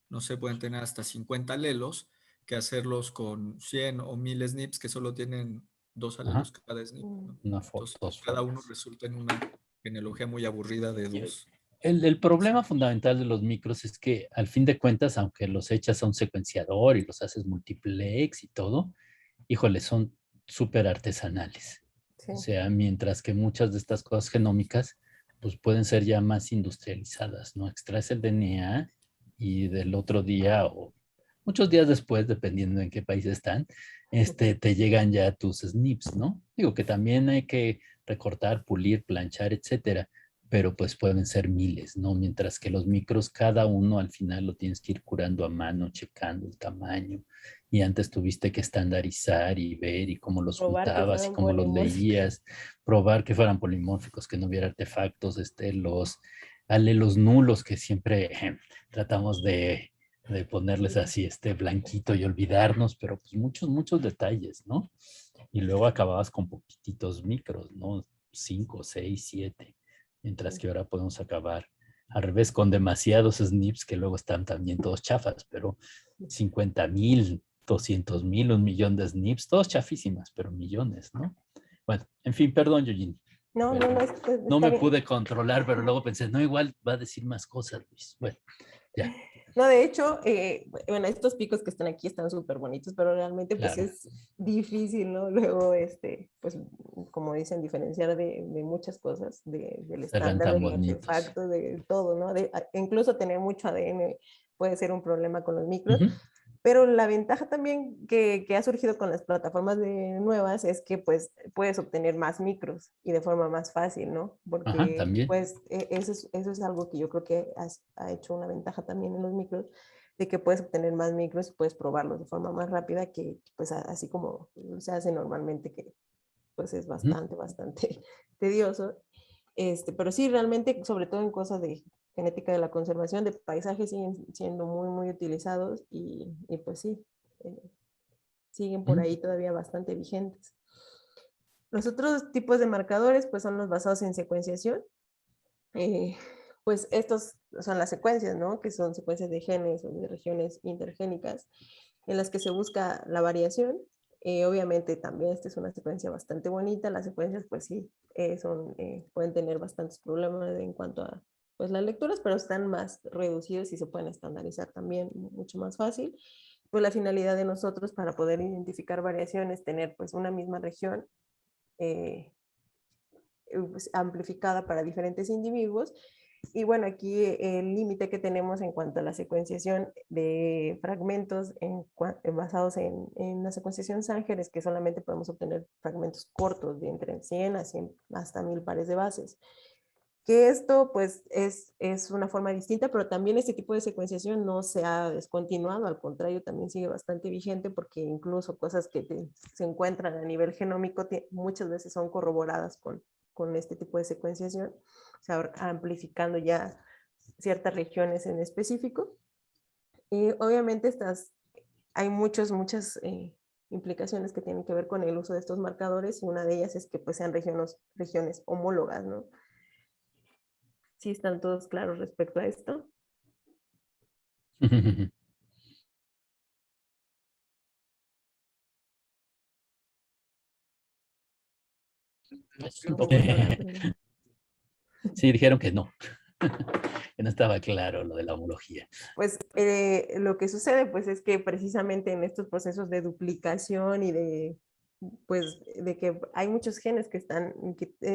no sé, pueden tener hasta 50 alelos, que hacerlos con 100 o 1000 SNPs que solo tienen 2 alelos cada SNP, ¿no? Una foto, Entonces, dos cada uno fotos. resulta en una genealogía muy aburrida de dos. El problema fundamental de los micros es que al fin de cuentas, aunque los echas a un secuenciador y los haces multiplex y todo, híjole, son súper artesanales. Sí. O sea, mientras que muchas de estas cosas genómicas, pues pueden ser ya más industrializadas, ¿no? Extraes el DNA y del otro día o muchos días después, dependiendo en qué país están, te llegan ya tus SNPs, ¿no? Digo que también hay que recortar, pulir, planchar, etcétera, pero pues pueden ser miles, ¿no? Mientras que los micros, cada uno al final lo tienes que ir curando a mano, checando el tamaño, y antes tuviste que estandarizar y ver y cómo los juntabas y cómo los leías, probar que fueran polimórficos, que no hubiera artefactos, los alelos nulos que siempre tratamos de ponerles así blanquito y olvidarnos, pero pues muchos detalles, ¿no? Y luego acababas con poquititos micros, ¿no? 5, 6, 7, mientras que ahora podemos acabar al revés con demasiados SNPs que luego están también todos chafas, pero 50,000, 200,000, 1,000,000 de SNPs, todos chafísimas, pero millones, ¿no? Bueno, en fin, perdón, Eugene. No me pude controlar, pero luego pensé, no, igual va a decir más cosas, Luis. Bueno, ya. No, de hecho, bueno, estos picos que están aquí están súper bonitos, pero realmente pues es difícil, ¿no? Luego, pues, como dicen, diferenciar de muchas cosas, del estándar, del artefacto, de todo, ¿no? Incluso tener mucho ADN puede ser un problema con los micros. Pero la ventaja también que ha surgido con las plataformas nuevas es que pues puedes obtener más micros y de forma más fácil, ¿no? Porque pues eso es algo que yo creo que ha hecho una ventaja también en los micros, de que puedes obtener más micros y puedes probarlos de forma más rápida que pues así como se hace normalmente, que pues es bastante tedioso. Pero sí, realmente, sobre todo en cosas de genética de la conservación de paisajes, siguen siendo muy, muy utilizados y pues sí, siguen por ahí todavía bastante vigentes. Los otros tipos de marcadores pues son los basados en secuenciación. Pues estos son las secuencias, ¿no? Que son secuencias de genes o de regiones intergénicas en las que se busca la variación. Obviamente también esta es una secuencia bastante bonita. Las secuencias pues sí, pueden tener bastantes problemas en cuanto a pues, las lecturas, pero están más reducidos y se pueden estandarizar también mucho más fácil. Pues la finalidad de nosotros para poder identificar variaciones, tener pues una misma región pues, amplificada para diferentes individuos. Y bueno, aquí el límite que tenemos en cuanto a la secuenciación de fragmentos basados en la secuenciación Sanger es que solamente podemos obtener fragmentos cortos de entre 100 a 100 hasta 1000 pares de bases. Que esto pues es una forma distinta, pero también este tipo de secuenciación no se ha descontinuado, al contrario, también sigue bastante vigente porque incluso cosas que se encuentran a nivel genómico muchas veces son corroboradas con este tipo de secuenciación, o sea, amplificando ya ciertas regiones en específico. Y obviamente hay muchas implicaciones que tienen que ver con el uso de estos marcadores, y una de ellas es que pues sean regiones homólogas, ¿no? ¿Sí están todos claros respecto a esto? Sí, dijeron que no, que no estaba claro lo de la homología. Pues lo que sucede pues es que precisamente en estos procesos de duplicación y pues de que hay muchos genes que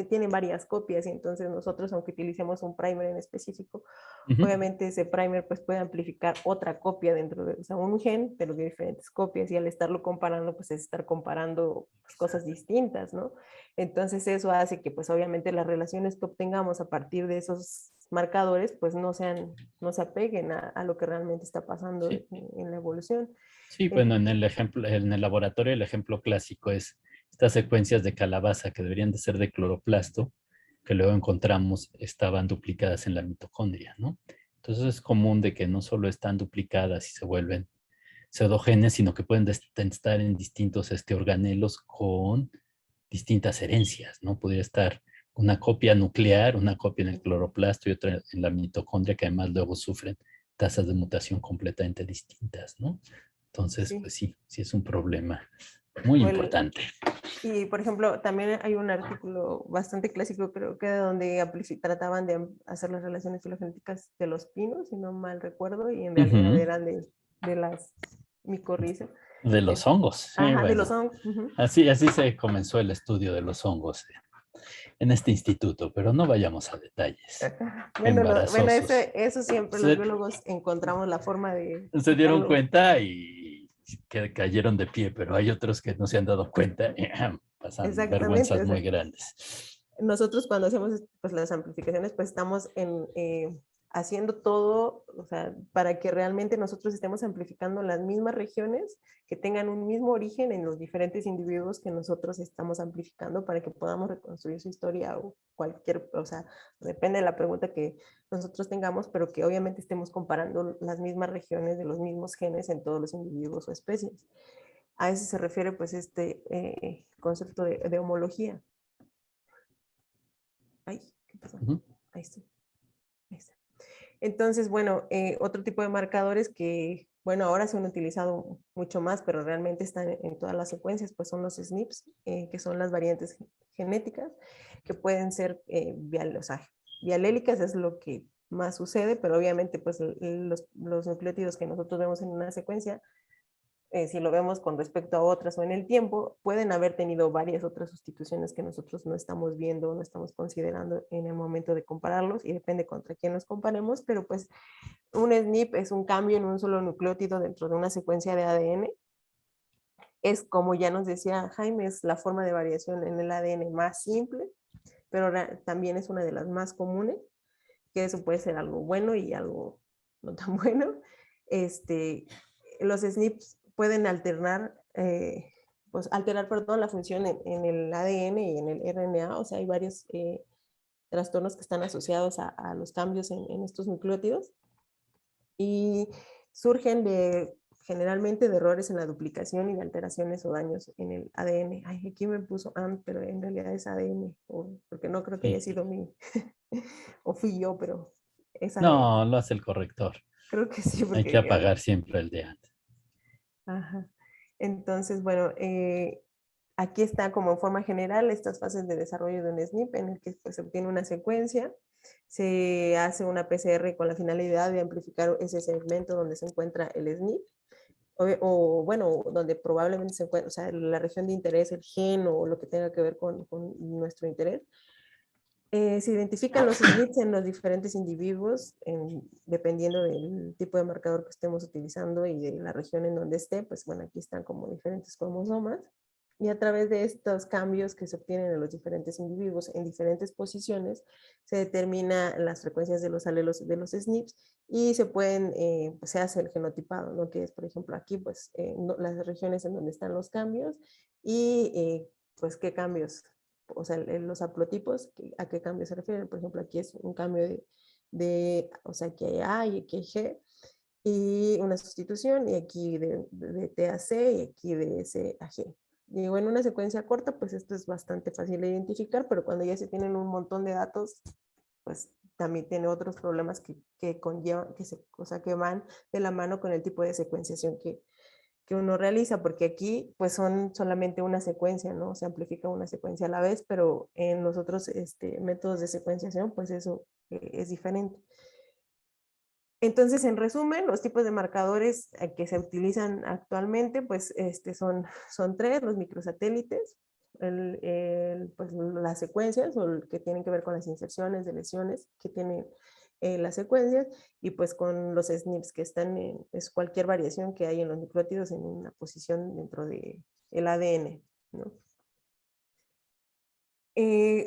tienen varias copias, y entonces nosotros, aunque utilicemos un primer en específico, obviamente ese primer pues puede amplificar otra copia dentro de, o sea, un gen, pero de diferentes copias, y al estarlo comparando pues es estar comparando pues, cosas distintas, ¿no? Entonces eso hace que pues obviamente las relaciones que obtengamos a partir de esos marcadores pues no se apeguen a lo que realmente está pasando en la evolución. Sí, bueno, en el laboratorio el ejemplo clásico es estas secuencias de calabaza que deberían de ser de cloroplasto, que luego encontramos estaban duplicadas en la mitocondria, ¿no? Entonces es común de que no solo están duplicadas y se vuelven pseudogenes, sino que pueden estar en distintos organelos con distintas herencias, ¿no? Podría estar una copia nuclear, una copia en el cloroplasto y otra en la mitocondria, que además luego sufren tasas de mutación completamente distintas, ¿no? Entonces, pues sí es un problema muy importante. Y, por ejemplo, también hay un artículo bastante clásico, creo que donde trataban de hacer las relaciones filogenéticas de los pinos, si no mal recuerdo, y en realidad eran de las micorrizas. De los hongos. Ajá, bueno, de los hongos. Así se comenzó el estudio de los hongos en este instituto, pero no vayamos a detalles. Bueno, eso siempre los biólogos encontramos la forma de... Se dieron cuenta y que cayeron de pie, pero hay otros que no se han dado cuenta y pasan vergüenzas muy grandes. Nosotros cuando hacemos pues, las amplificaciones, pues estamos haciendo todo, o sea, para que realmente nosotros estemos amplificando las mismas regiones, que tengan un mismo origen en los diferentes individuos que nosotros estamos amplificando, para que podamos reconstruir su historia o cualquier, o sea, depende de la pregunta que nosotros tengamos, pero que obviamente estemos comparando las mismas regiones de los mismos genes en todos los individuos o especies. A eso se refiere pues este concepto de homología. Ay, ¿qué pasó? Ahí está. Ahí está. Entonces, bueno, otro tipo de marcadores que, bueno, ahora se han utilizado mucho más, pero realmente están en todas las secuencias, pues son los SNPs, que son las variantes genéticas, que pueden ser bialélicas, es lo que más sucede, pero obviamente pues los nucleótidos que nosotros vemos en una secuencia, si lo vemos con respecto a otras o en el tiempo, pueden haber tenido varias otras sustituciones que nosotros no estamos viendo, no estamos considerando en el momento de compararlos, y depende contra quién los comparemos, pero pues un SNP es un cambio en un solo nucleótido dentro de una secuencia de ADN. Es, como ya nos decía Jaime, es la forma de variación en el ADN más simple, pero también es una de las más comunes, que eso puede ser algo bueno y algo no tan bueno. Los SNPs pueden alterar la función en el ADN y en el RNA, o sea, hay varios trastornos que están asociados a los cambios en estos nucleótidos, y surgen generalmente de errores en la duplicación y de alteraciones o daños en el ADN. Ay, aquí me puso ANT, pero en realidad es ADN, porque no creo que haya sido o fui yo, pero es ADN. No, lo hace el corrector. Creo que sí. Hay que apagar siempre el de antes. Ajá. Entonces, bueno, aquí está como en forma general estas fases de desarrollo de un SNP, en el que pues, se obtiene una secuencia, se hace una PCR con la finalidad de amplificar ese segmento donde se encuentra el SNP, o bueno, donde probablemente se encuentra, o sea, la región de interés, el gen o lo que tenga que ver con nuestro interés. Se identifican los SNPs en los diferentes individuos, dependiendo del tipo de marcador que estemos utilizando y de la región en donde esté, pues bueno, aquí están como diferentes cromosomas, y a través de estos cambios que se obtienen en los diferentes individuos en diferentes posiciones, se determina las frecuencias de los alelos de los SNPs, y se pueden, pues se hace el genotipado, ¿no? Que es, por ejemplo, aquí, pues, las regiones en donde están los cambios, y pues qué cambios, o sea, los haplotipos, ¿a qué cambio se refieren? Por ejemplo, aquí es un cambio o sea, aquí hay A y aquí hay G, y una sustitución, y aquí de T a C, y aquí de S a G. Digo, en una secuencia corta, pues esto es bastante fácil de identificar, pero cuando ya se tienen un montón de datos, pues también tiene otros problemas que conllevan, o sea, que van de la mano con el tipo de secuenciación que uno realiza, porque aquí pues son solamente una secuencia, ¿no? Se amplifica una secuencia a la vez, pero en los otros métodos de secuenciación pues eso es diferente. Entonces, en resumen, los tipos de marcadores que se utilizan actualmente pues son tres: los microsatélites, pues, las secuencias o que tienen que ver con las inserciones, deleciones que tienen las secuencias, y pues con los SNPs, que es cualquier variación que hay en los nucleótidos en una posición dentro del ADN, ¿no?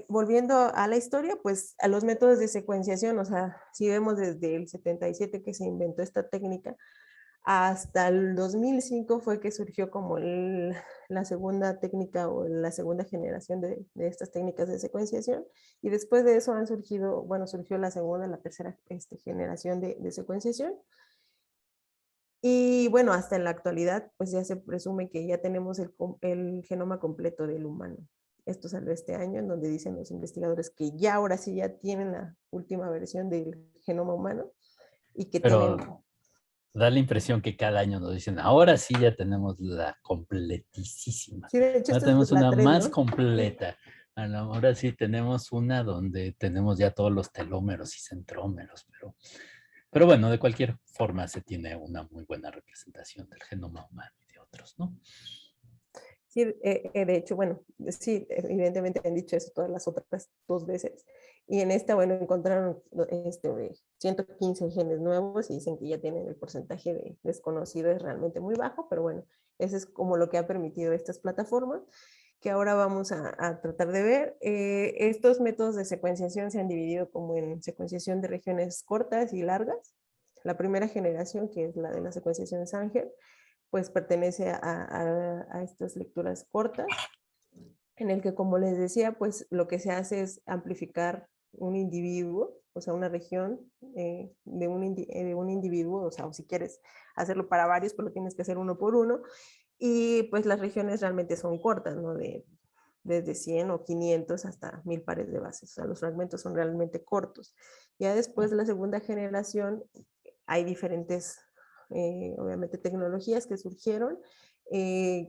Volviendo a la historia, pues a los métodos de secuenciación, o sea, si vemos desde el 77 que se inventó esta técnica, hasta el 2005 fue que surgió como la segunda técnica o la segunda generación de estas técnicas de secuenciación, y después de eso surgió la segunda, la tercera generación de secuenciación. Y bueno, hasta en la actualidad, pues ya se presume que ya tenemos el genoma completo del humano. Esto salió este año, en donde dicen los investigadores que ya ahora sí ya tienen la última versión del genoma humano y que Pero da la impresión que cada año nos dicen, ahora sí ya tenemos la completísima. Sí, de hecho, ahora tenemos la una 3, más ¿no? completa. Ahora sí tenemos una donde tenemos ya todos los telómeros y centrómeros, pero bueno, de cualquier forma se tiene una muy buena representación del genoma humano y de otros, ¿no? Sí, de hecho, bueno, sí, evidentemente han dicho eso todas las otras 2 veces. Y en esta, bueno, encontraron 115 genes nuevos y dicen que ya tienen el porcentaje de desconocido es realmente muy bajo, pero bueno, eso es como lo que ha permitido estas plataformas, que ahora vamos a tratar de ver. Estos métodos de secuenciación se han dividido como en secuenciación de regiones cortas y largas. La primera generación, que es la de la secuenciación de Sanger, pues pertenece a estas lecturas cortas, en el que, como les decía, pues lo que se hace es amplificar un individuo, o sea, una región de un individuo, o sea, o si quieres hacerlo para varios, pues lo tienes que hacer uno por uno, y pues las regiones realmente son cortas, ¿no? Desde 100 o 500 hasta 1000 pares de bases, o sea, los fragmentos son realmente cortos. Ya después de la segunda generación hay diferentes obviamente tecnologías que surgieron.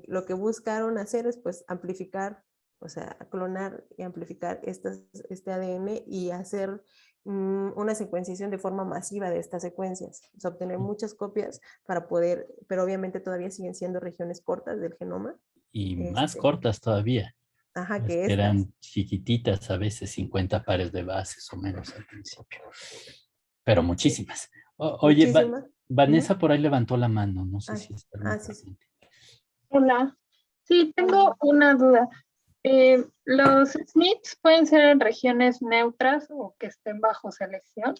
Lo que buscaron hacer es pues amplificar, o sea, clonar y amplificar este ADN y hacer una secuenciación de forma masiva de estas secuencias, o sea, obtener muchas copias para poder, pero obviamente todavía siguen siendo regiones cortas del genoma. Y más cortas todavía. Ajá, que eran chiquititas, a veces 50 pares de bases o menos al principio, pero muchísimas. Oye, muchísimas. Vanessa por ahí levantó la mano, no sé si está muy sí. presente. Hola. Sí, tengo una duda. ¿Los SNPs pueden ser en regiones neutras o que estén bajo selección?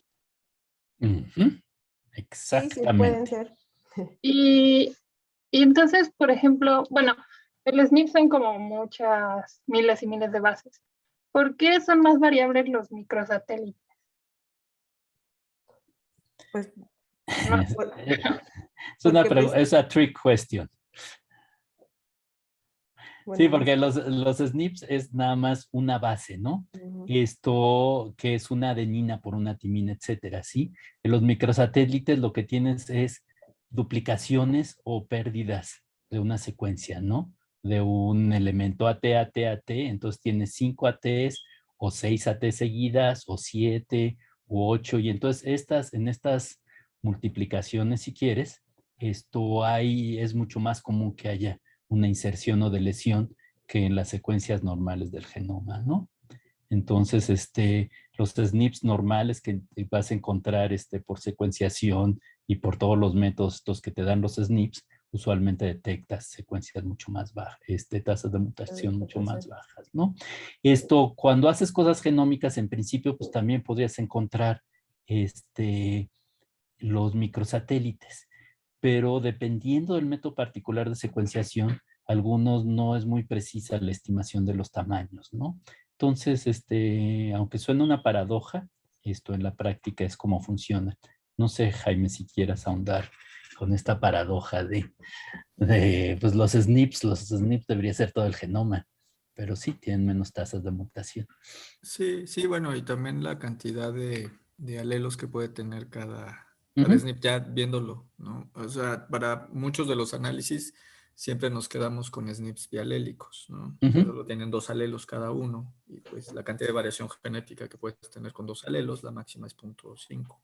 Exactamente. Sí, pueden ser. Y entonces, por ejemplo, bueno, el SNP son como muchas miles y miles de bases. ¿Por qué son más variables los microsatélites? Pues No, es una trick question. Bueno, sí, porque los SNPs es nada más una base, ¿no? Esto que es una adenina por una timina, etcétera, ¿sí? En los microsatélites lo que tienes es duplicaciones o pérdidas de una secuencia, ¿no? De un elemento AT, entonces tienes 5 ATs o 6 AT seguidas o 7 u 8, y entonces en estas multiplicaciones, si quieres, es mucho más común que haya una inserción o deleción que en las secuencias normales del genoma, ¿no? Entonces, los SNPs normales que vas a encontrar por secuenciación y por todos los métodos estos que te dan los SNPs, usualmente detectas secuencias mucho más bajas, tasas de mutación mucho más bajas, ¿no? Cuando haces cosas genómicas, en principio, pues también podrías encontrar los microsatélites, pero dependiendo del método particular de secuenciación, algunos no es muy precisa la estimación de los tamaños, ¿no? Entonces, aunque suena una paradoja, esto en la práctica es como funciona. No sé, Jaime, si quieras ahondar con esta paradoja de pues los SNPs debería ser todo el genoma, pero sí tienen menos tasas de mutación. Sí, bueno, y también la cantidad de de alelos que puede tener cada SNP, ya viéndolo, ¿no? O sea, para muchos de los análisis siempre nos quedamos con SNPs bialélicos, ¿no? Que solo tienen 2 alelos cada uno, y pues la cantidad de variación genética que puedes tener con 2 alelos, la máxima es 0.5.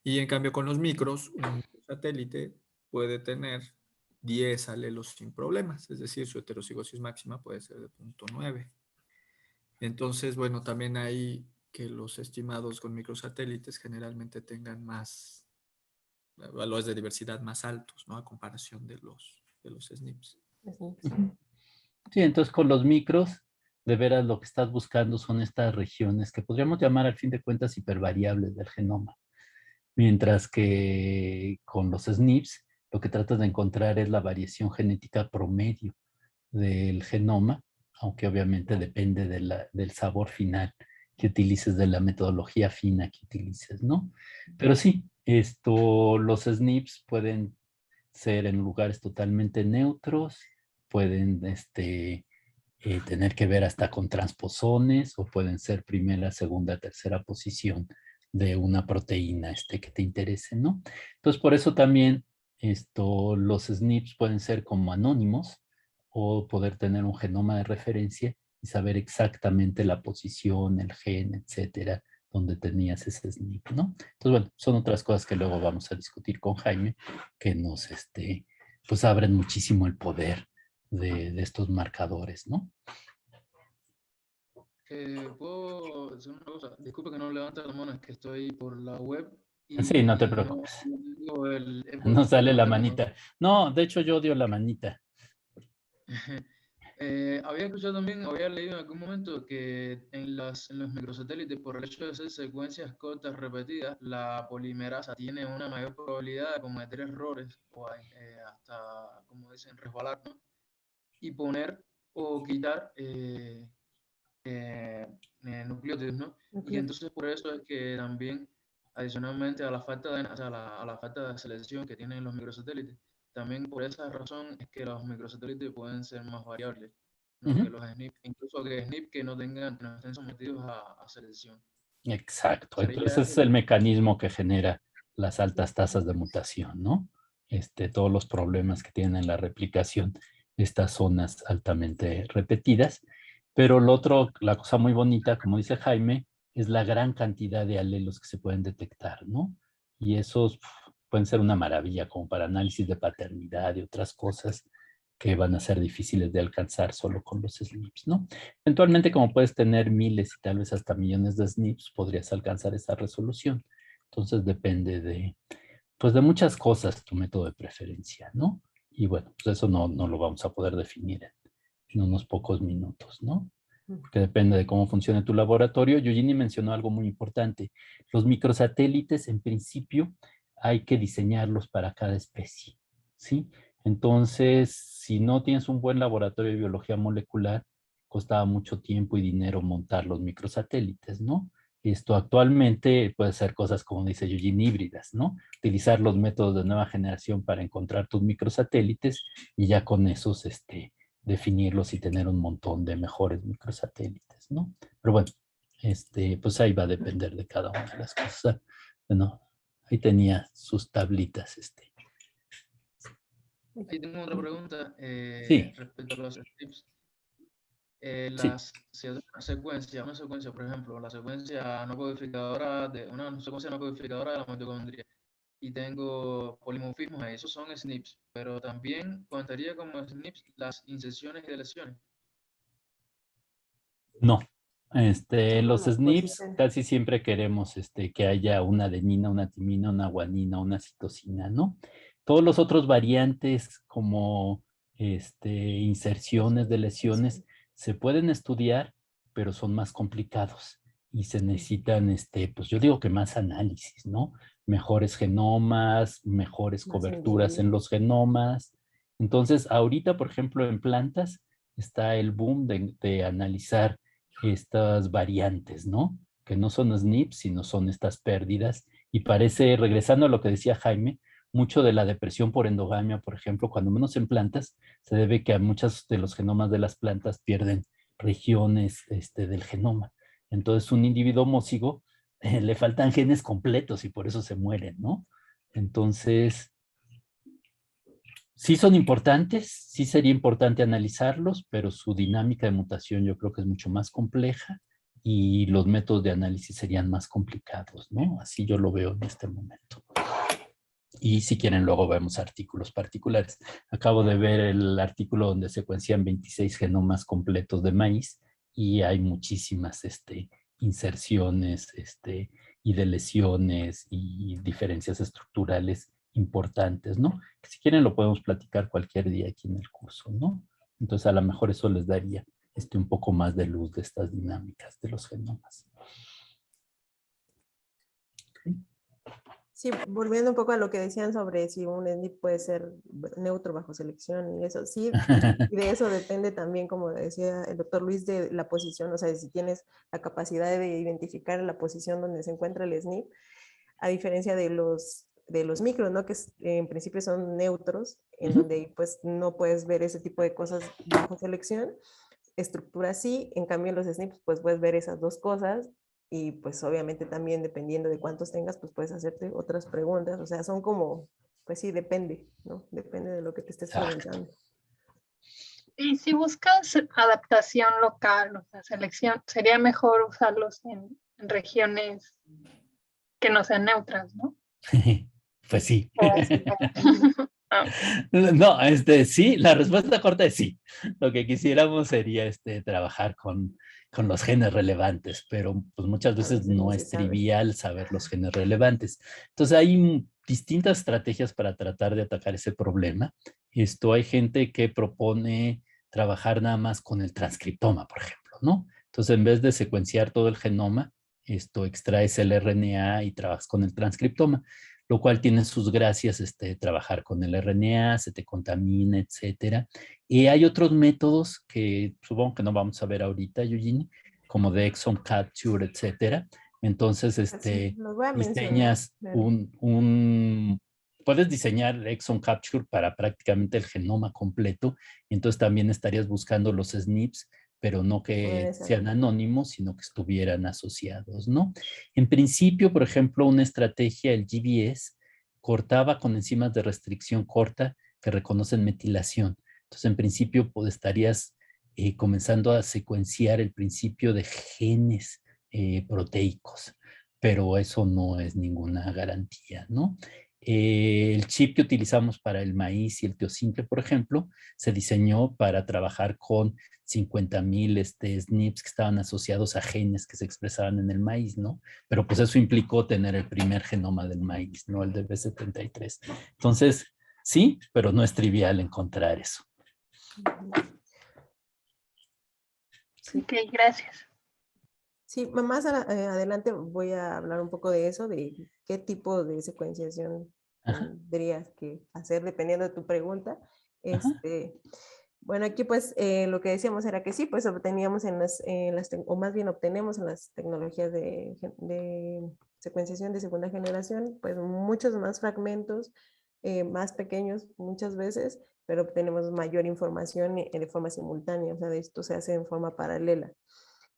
Y en cambio con los micros, un satélite puede tener 10 alelos sin problemas, es decir, su heterocigosis máxima puede ser de 0.9. Entonces, bueno, también hay que los estimados con microsatélites generalmente tengan más valores de diversidad más altos, ¿no? A comparación de los SNPs. Sí, entonces con los micros, de veras lo que estás buscando son estas regiones que podríamos llamar al fin de cuentas hipervariables del genoma. Mientras que con los SNPs, lo que tratas de encontrar es la variación genética promedio del genoma, aunque obviamente depende del sabor final que utilices, de la metodología fina que utilices, ¿no? Pero sí, los SNPs pueden ser en lugares totalmente neutros, pueden tener que ver hasta con transposones, o pueden ser primera, segunda, tercera posición de una proteína que te interese, ¿no? Entonces, por eso también los SNPs pueden ser como anónimos, o poder tener un genoma de referencia y saber exactamente la posición, el gen, etcétera, donde tenías ese SNP, ¿no? Entonces, bueno, son otras cosas que luego vamos a discutir con Jaime, que nos, pues abren muchísimo el poder de estos marcadores, ¿no? ¿Puedo decir una cosa? Disculpe que no levante la mano, es que estoy por la web Sí, no te y preocupes. no, No sale la manita. No, de hecho yo odio la manita. Había escuchado también, había leído en algún momento que en los microsatélites, por el hecho de ser secuencias cortas repetidas, la polimerasa tiene una mayor probabilidad de cometer errores o hasta, como dicen, resbalar, ¿no? Y poner o quitar nucleótidos, ¿no? Y entonces por eso es que también, adicionalmente a la falta de, o sea, a la falta de selección que tienen los microsatélites, también por esa razón es que los microsatélites pueden ser más variables, ¿no? Que los SNP, incluso que SNP que no estén sometidos a selección. Exacto. Sería Entonces es el mecanismo que genera las altas tasas de mutación, ¿no? Todos los problemas que tienen en la replicación, estas zonas altamente repetidas. Pero la cosa muy bonita, como dice Jaime, es la gran cantidad de alelos que se pueden detectar, ¿no? Y esos pueden ser una maravilla como para análisis de paternidad y otras cosas que van a ser difíciles de alcanzar solo con los SNPs, ¿no? Eventualmente, como puedes tener miles y tal vez hasta millones de SNPs, podrías alcanzar esa resolución. Entonces depende pues de muchas cosas tu método de preferencia, ¿no? Y bueno, pues eso no lo vamos a poder definir en unos pocos minutos, ¿no? Porque depende de cómo funcione tu laboratorio. Eugenie mencionó algo muy importante. Los microsatélites, en principio, hay que diseñarlos para cada especie, ¿sí? Entonces, si no tienes un buen laboratorio de biología molecular, costaba mucho tiempo y dinero montar los microsatélites, ¿no? Esto actualmente puede ser cosas como dice Eugenie, híbridas, ¿no? Utilizar los métodos de nueva generación para encontrar tus microsatélites y ya con esos, definirlos y tener un montón de mejores microsatélites, ¿no? Pero bueno, pues ahí va a depender de cada una de las cosas. Bueno, ahí tenía sus tablitas, Ahí tengo otra pregunta Sí. respecto a los SNPs. Sí. Si es una secuencia, por ejemplo, la secuencia no codificadora una secuencia no codificadora de la mitocondria, y tengo polimorfismos, esos son SNPs, pero también contaría como SNPs las inserciones y deleciones. No. Los SNPs casi siempre queremos que haya una adenina, una timina, una guanina, una citosina, ¿no? Todos los otros variantes como inserciones de lesiones se pueden estudiar, pero son más complicados y se necesitan, pues yo digo que más análisis, ¿no? Mejores genomas, mejores coberturas en los genomas. Entonces, ahorita, por ejemplo, en plantas está el boom de analizar estas variantes, ¿no? Que no son SNPs, sino son estas pérdidas. Y parece, regresando a lo que decía Jaime, mucho de la depresión por endogamia, por ejemplo, cuando menos en plantas, se debe que a muchos de los genomas de las plantas pierden regiones del genoma. Entonces, un individuo homózigo le faltan genes completos y por eso se mueren, ¿no? Entonces, sí son importantes, sí sería importante analizarlos, pero su dinámica de mutación yo creo que es mucho más compleja y los métodos de análisis serían más complicados, ¿no? Así yo lo veo en este momento. Y si quieren, luego vemos artículos particulares. Acabo de ver el artículo donde secuencian 26 genomas completos de maíz y hay muchísimas inserciones y de lesiones y diferencias estructurales importantes, ¿no? Que si quieren lo podemos platicar cualquier día aquí en el curso, ¿no? Entonces a lo mejor eso les daría un poco más de luz de estas dinámicas de los genomas. Sí, volviendo un poco a lo que decían sobre si un SNP puede ser neutro bajo selección y eso, sí, y de eso depende también, como decía el doctor Luis, de la posición, o sea, si tienes la capacidad de identificar la posición donde se encuentra el SNP, a diferencia de los micros, ¿no? Que en principio son neutros, en donde pues no puedes ver ese tipo de cosas bajo selección, estructura sí, en cambio en los SNPs pues puedes ver esas dos cosas y pues obviamente también dependiendo de cuántos tengas pues puedes hacerte otras preguntas, o sea, son como, pues sí, depende, ¿no? Depende de lo que te estés preguntando. Y si buscas adaptación local, o sea, selección, sería mejor usarlos en regiones que no sean neutras, ¿no? Pues sí. Okay. No, sí, la respuesta corta es sí. Lo que quisiéramos sería trabajar con los genes relevantes, pero pues muchas veces no es trivial saber los genes relevantes. Entonces hay distintas estrategias para tratar de atacar ese problema. Hay gente que propone trabajar nada más con el transcriptoma, por ejemplo, ¿no? Entonces en vez de secuenciar todo el genoma, extraes el RNA y trabajas con el transcriptoma, lo cual tiene sus gracias trabajar con el RNA, se te contamina, etcétera. Y hay otros métodos que supongo que no vamos a ver ahorita, Eugene, como de exon capture, etcétera. Entonces, diseñas puedes diseñar exon capture para prácticamente el genoma completo, y entonces también estarías buscando los SNPs, pero no que sean anónimos, sino que estuvieran asociados, ¿no? En principio, por ejemplo, una estrategia, el GBS, cortaba con enzimas de restricción corta que reconocen metilación. Entonces, en principio, pues, estarías comenzando a secuenciar el principio de genes proteicos, pero eso no es ninguna garantía, ¿no? El chip que utilizamos para el maíz y el teosimple, por ejemplo, se diseñó para trabajar con 50,000 SNPs que estaban asociados a genes que se expresaban en el maíz, ¿no? Pero pues eso implicó tener el primer genoma del maíz, ¿no? El de B73. Entonces, sí, pero no es trivial encontrar eso. Sí. Ok, gracias. Sí, más adelante voy a hablar un poco de eso, de qué tipo de secuenciación tendrías que hacer dependiendo de tu pregunta. Bueno, aquí pues lo que decíamos era que sí, pues obteníamos o más bien obtenemos en las tecnologías de secuenciación de segunda generación, pues muchos más fragmentos, más pequeños muchas veces, pero obtenemos mayor información de forma simultánea, o sea, esto se hace en forma paralela.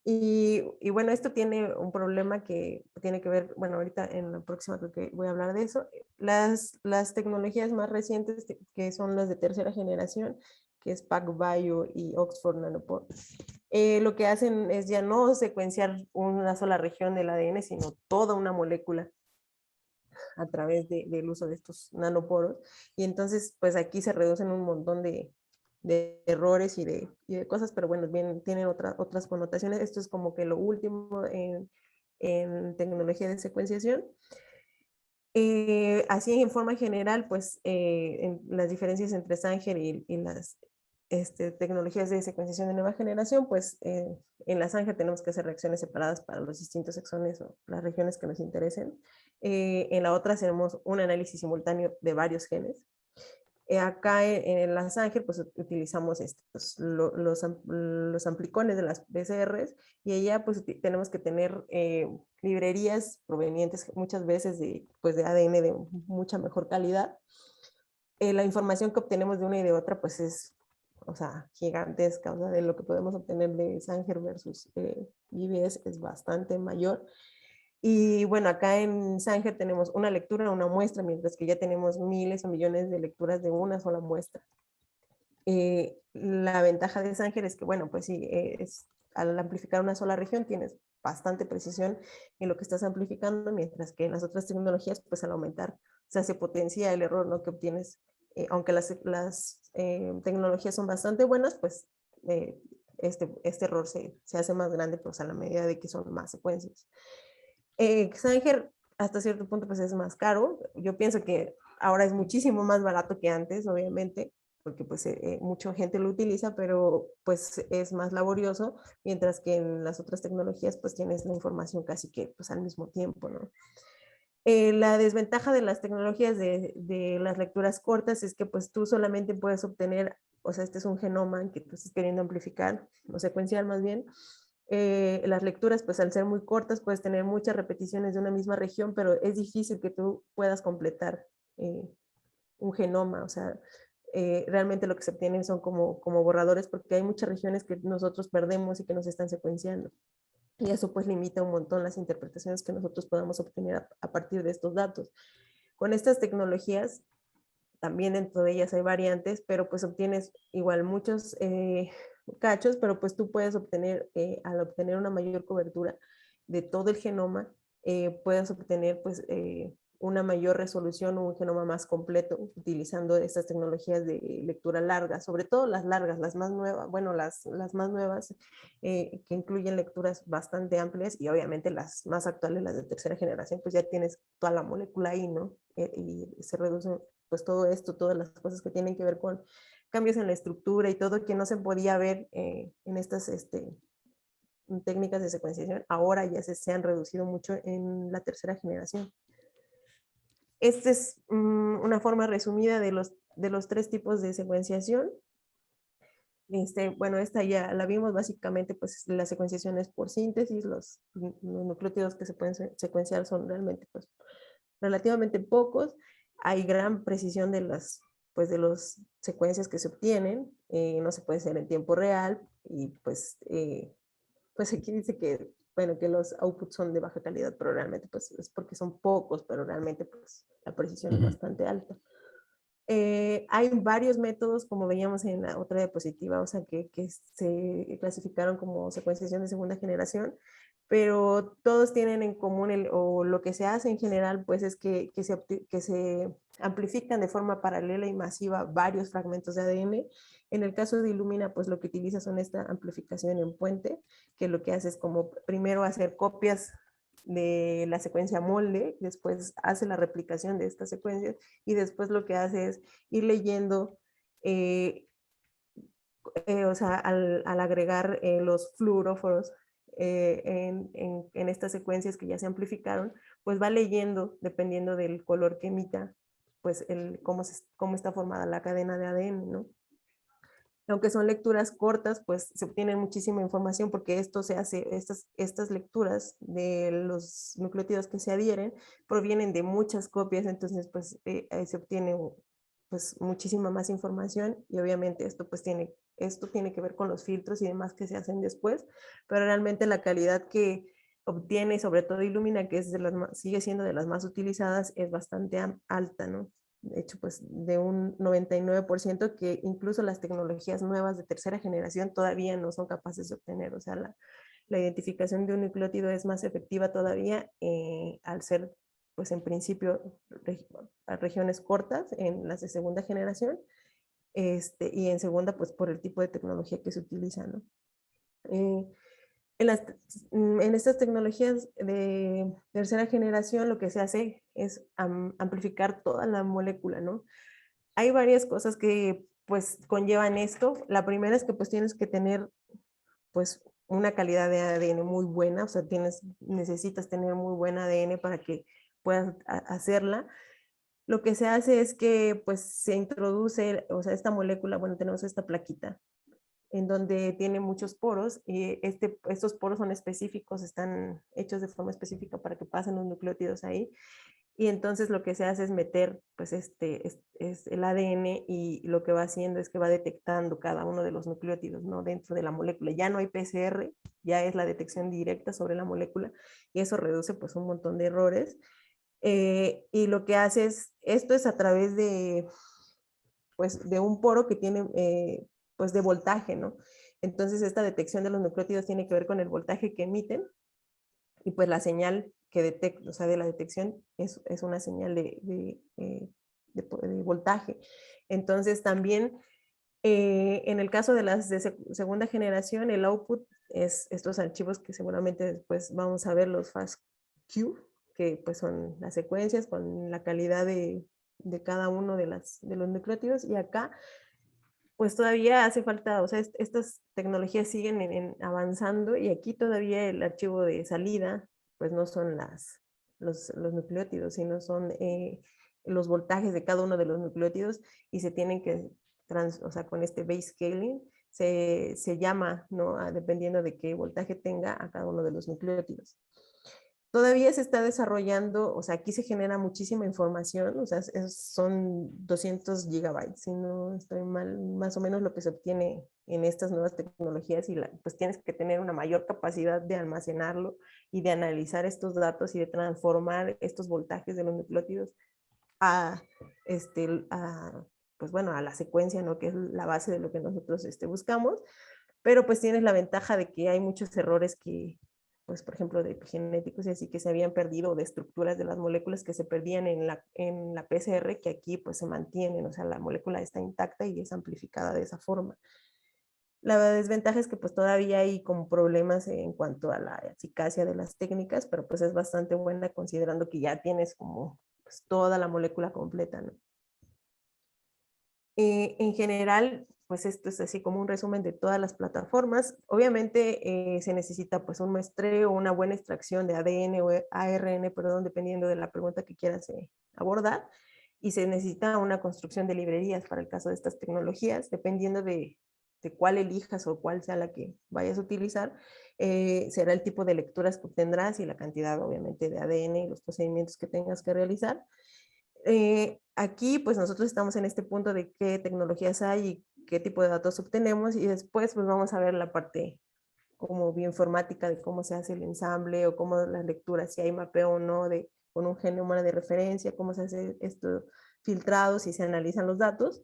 Y bueno, esto tiene un problema que tiene que ver, bueno, ahorita en la próxima creo que voy a hablar de eso. Las tecnologías más recientes, que son las de tercera generación, que es PacBio y Oxford Nanopore, lo que hacen es ya no secuenciar una sola región del ADN, sino toda una molécula a través del uso de estos nanoporos. Y entonces, pues aquí se reducen un montón de errores y de cosas, pero bueno, bien, tienen otras connotaciones. Esto es como que lo último en tecnología de secuenciación. Así en forma general, pues en las diferencias entre Sanger y las tecnologías de secuenciación de nueva generación, pues en la Sanger tenemos que hacer reacciones separadas para los distintos exones o las regiones que nos interesen. En la otra hacemos un análisis simultáneo de varios genes. Acá en la Sanger pues utilizamos los amplicones de las BCRs y allá pues tenemos que tener librerías provenientes muchas veces de ADN de mucha mejor calidad. La información que obtenemos de una y de otra pues es, o sea, gigantesca, o sea, de lo que podemos obtener de Sanger versus GBS es bastante mayor. Y bueno, acá en Sanger tenemos una lectura, una muestra, mientras que ya tenemos miles o millones de lecturas de una sola muestra. La ventaja de Sanger es que, bueno, pues sí, al amplificar una sola región tienes bastante precisión en lo que estás amplificando, mientras que en las otras tecnologías, pues al aumentar, o sea, se potencia el error, ¿no?, que obtienes. Aunque las tecnologías son bastante buenas, pues este error se hace más grande, pues a la medida de que son más secuencias. Sanger hasta cierto punto pues es más caro. Yo pienso que ahora es muchísimo más barato que antes, obviamente, porque pues mucha gente lo utiliza, pero pues es más laborioso, mientras que en las otras tecnologías pues tienes la información casi que pues al mismo tiempo, ¿no? La desventaja de las tecnologías de las lecturas cortas es que pues tú solamente puedes obtener, o sea, este es un genoma que tú estás queriendo amplificar, o secuenciar más bien. Las lecturas, pues al ser muy cortas, puedes tener muchas repeticiones de una misma región, pero es difícil que tú puedas completar un genoma, o sea, realmente lo que se obtienen son como borradores, porque hay muchas regiones que nosotros perdemos y que nos están secuenciando. Y eso pues limita un montón las interpretaciones que nosotros podamos obtener a partir de estos datos. Con estas tecnologías, también dentro de ellas hay variantes, pero pues obtienes igual muchos cachos, pero pues tú puedes obtener, al obtener una mayor cobertura de todo el genoma, puedes obtener pues una mayor resolución o un genoma más completo utilizando estas tecnologías de lectura larga, sobre todo las largas, las más nuevas, bueno, las más nuevas que incluyen lecturas bastante amplias, y obviamente las más actuales, las de tercera generación, pues ya tienes toda la molécula ahí, ¿no? Y se reduce pues todo esto, todas las cosas que tienen que ver con cambios en la estructura y todo que no se podía ver en estas técnicas de secuenciación, ahora ya se han reducido mucho en la tercera generación. Esta es una forma resumida de los tres tipos de secuenciación. Bueno, esta ya la vimos, básicamente pues la secuenciación es por síntesis, los nucleótidos que se pueden secuenciar son realmente pues relativamente pocos, hay gran precisión de las secuencias que se obtienen, no se puede hacer en tiempo real, y pues aquí dice que, bueno, que los outputs son de baja calidad, pero realmente pues es porque son pocos, pero realmente pues la precisión es bastante alta. Hay varios métodos, como veíamos en la otra diapositiva, o sea, que se clasificaron como secuenciación de segunda generación, pero todos tienen en común, o lo que se hace en general, pues es que se amplifican de forma paralela y masiva varios fragmentos de ADN. En el caso de Illumina, pues lo que utiliza son esta amplificación en puente, que lo que hace es como primero hacer copias de la secuencia molde, después hace la replicación de estas secuencias, y después lo que hace es ir leyendo, o sea, al agregar los fluoróforos en estas secuencias que ya se amplificaron, pues va leyendo, dependiendo del color que emita, pues cómo está formada la cadena de ADN, ¿no? Aunque son lecturas cortas, pues se obtiene muchísima información, porque esto se hace, estas lecturas de los nucleótidos que se adhieren provienen de muchas copias, entonces pues se obtiene pues muchísima más información, y obviamente esto tiene que ver con los filtros y demás que se hacen después, pero realmente la calidad que obtiene, sobre todo Illumina, que es sigue siendo de las más utilizadas, es bastante alta, ¿no? De hecho, pues de un 99%, que incluso las tecnologías nuevas de tercera generación todavía no son capaces de obtener. O sea, la identificación de un nucleótido es más efectiva todavía al ser, pues en principio, regiones cortas en las de segunda generación, y en segunda, pues por el tipo de tecnología que se utiliza, ¿no? En estas tecnologías de tercera generación, lo que se hace es amplificar toda la molécula, ¿no? Hay varias cosas que pues conllevan esto. La primera es que pues tienes que tener pues una calidad de ADN muy buena, o sea, necesitas tener muy buen ADN para que puedas hacerla. Lo que se hace es que pues se introduce, o sea, esta molécula, bueno, tenemos esta plaquita en donde tiene muchos poros, y estos poros son específicos, están hechos de forma específica para que pasen los nucleótidos ahí, y entonces lo que se hace es meter pues es el ADN, y lo que va haciendo es que va detectando cada uno de los nucleótidos, ¿no?, dentro de la molécula. Ya no hay PCR, ya es la detección directa sobre la molécula y eso reduce pues un montón de errores. Y lo que hace esto es a través de, pues, de un poro que tiene pues de voltaje, ¿no? Entonces esta detección de los nucleótidos tiene que ver con el voltaje que emiten y pues la señal que detecta, o sea, de la detección es una señal de voltaje. Entonces también en el caso de las de segunda generación, el output es estos archivos que seguramente después vamos a ver, los FASTQ, que pues son las secuencias con la calidad de cada uno de los nucleótidos, y acá pues todavía hace falta, o sea, estas tecnologías siguen avanzando y aquí todavía el archivo de salida pues no son los nucleótidos, sino son los voltajes de cada uno de los nucleótidos y se tienen que, o sea, con este base scaling se llama, ¿no? Dependiendo de qué voltaje tenga a cada uno de los nucleótidos. Todavía se está desarrollando, o sea, aquí se genera muchísima información, o sea, son 200 gigabytes, si no estoy mal, más o menos lo que se obtiene en estas nuevas tecnologías y pues tienes que tener una mayor capacidad de almacenarlo y de analizar estos datos y de transformar estos voltajes de los nucleótidos a pues bueno, a la secuencia, ¿no? Que es la base de lo que nosotros buscamos, pero pues tienes la ventaja de que hay muchos errores que, pues por ejemplo, de epigenéticos y así que se habían perdido, o de estructuras de las moléculas que se perdían en la PCR, que aquí pues se mantienen, o sea, la molécula está intacta y es amplificada de esa forma. La desventaja es que pues todavía hay como problemas en cuanto a la eficacia de las técnicas, pero pues es bastante buena considerando que ya tienes como pues, toda la molécula completa, ¿no? En general, pues esto es así como un resumen de todas las plataformas. Obviamente se necesita pues un muestreo, una buena extracción de ADN o ARN, perdón, dependiendo de la pregunta que quieras abordar. Y se necesita una construcción de librerías para el caso de estas tecnologías, dependiendo de cuál elijas o cuál sea la que vayas a utilizar, será el tipo de lecturas que obtendrás y la cantidad, obviamente, de ADN y los procedimientos que tengas que realizar. Aquí pues nosotros estamos en este punto de qué tecnologías hay y qué tipo de datos obtenemos, y después pues vamos a ver la parte como bioinformática de cómo se hace el ensamble o cómo las lecturas, si hay mapeo o no con un genoma de referencia, cómo se hace esto filtrado, si se analizan los datos.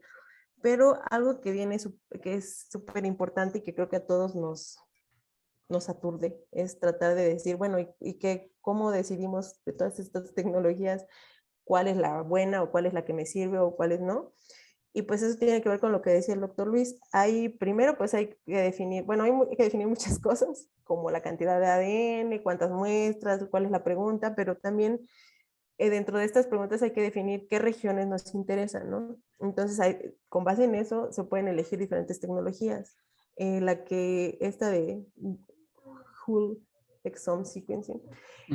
Pero algo que que es súper importante y que creo que a todos nos aturde es tratar de decir, bueno, ¿cómo decidimos de todas estas tecnologías cuál es la buena o cuál es la que me sirve o cuál es no? Y pues eso tiene que ver con lo que decía el doctor Luis. Primero pues hay que definir, bueno, hay que definir muchas cosas, como la cantidad de ADN, cuántas muestras, cuál es la pregunta, pero también dentro de estas preguntas hay que definir qué regiones nos interesan, ¿no? Entonces, con base en eso se pueden elegir diferentes tecnologías. Esta de Whole Exome Sequencing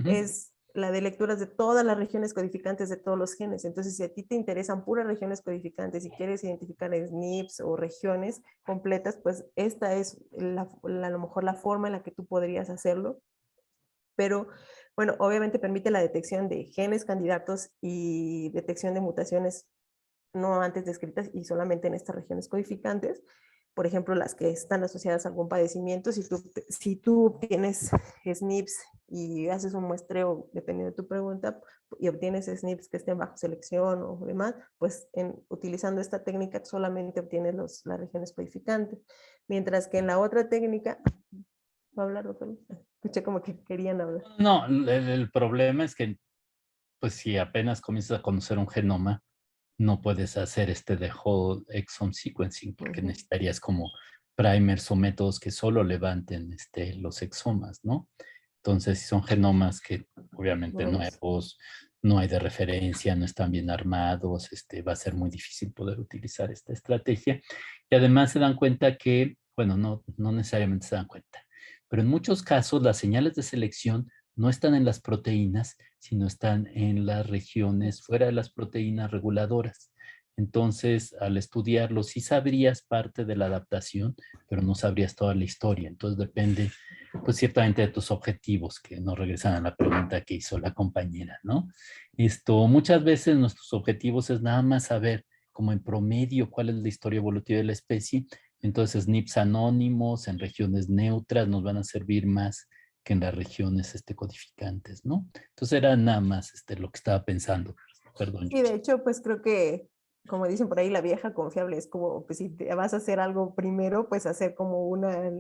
es la de lecturas de todas las regiones codificantes de todos los genes. Entonces, si a ti te interesan puras regiones codificantes y quieres identificar SNPs o regiones completas, pues esta es a lo mejor la forma en la que tú podrías hacerlo. Pero, bueno, obviamente permite la detección de genes candidatos y detección de mutaciones no antes descritas y solamente en estas regiones codificantes. Por ejemplo, las que están asociadas a algún padecimiento. Si tú tienes SNPs y haces un muestreo, dependiendo de tu pregunta, y obtienes SNPs que estén bajo selección o demás, pues utilizando esta técnica solamente obtienes las regiones codificantes. Mientras que en la otra técnica, ¿va a hablar, doctor? Escuché como que querían hablar. No, el problema es que, pues si apenas comienzas a conocer un genoma, no puedes hacer de whole exome sequencing porque necesitarías como primers o métodos que solo levanten los exomas, ¿no? Entonces, si son genomas que obviamente nuevos, no hay de referencia, no están bien armados, va a ser muy difícil poder utilizar esta estrategia. Y además se dan cuenta que, bueno, no necesariamente se dan cuenta, pero en muchos casos las señales de selección no están en las proteínas, sino están en las regiones fuera de las proteínas reguladoras. Entonces, al estudiarlo, sí sabrías parte de la adaptación, pero no sabrías toda la historia. Entonces, depende, pues, ciertamente de tus objetivos, que nos regresan a la pregunta que hizo la compañera, ¿no? Muchas veces nuestros objetivos es nada más saber, como en promedio, cuál es la historia evolutiva de la especie. Entonces, SNPs anónimos en regiones neutras nos van a servir más que en las regiones codificantes, ¿no? Entonces era nada más lo que estaba pensando. Perdón. Y de hecho, pues creo que, como dicen por ahí, la vieja confiable es como, pues si te vas a hacer algo primero, pues hacer como una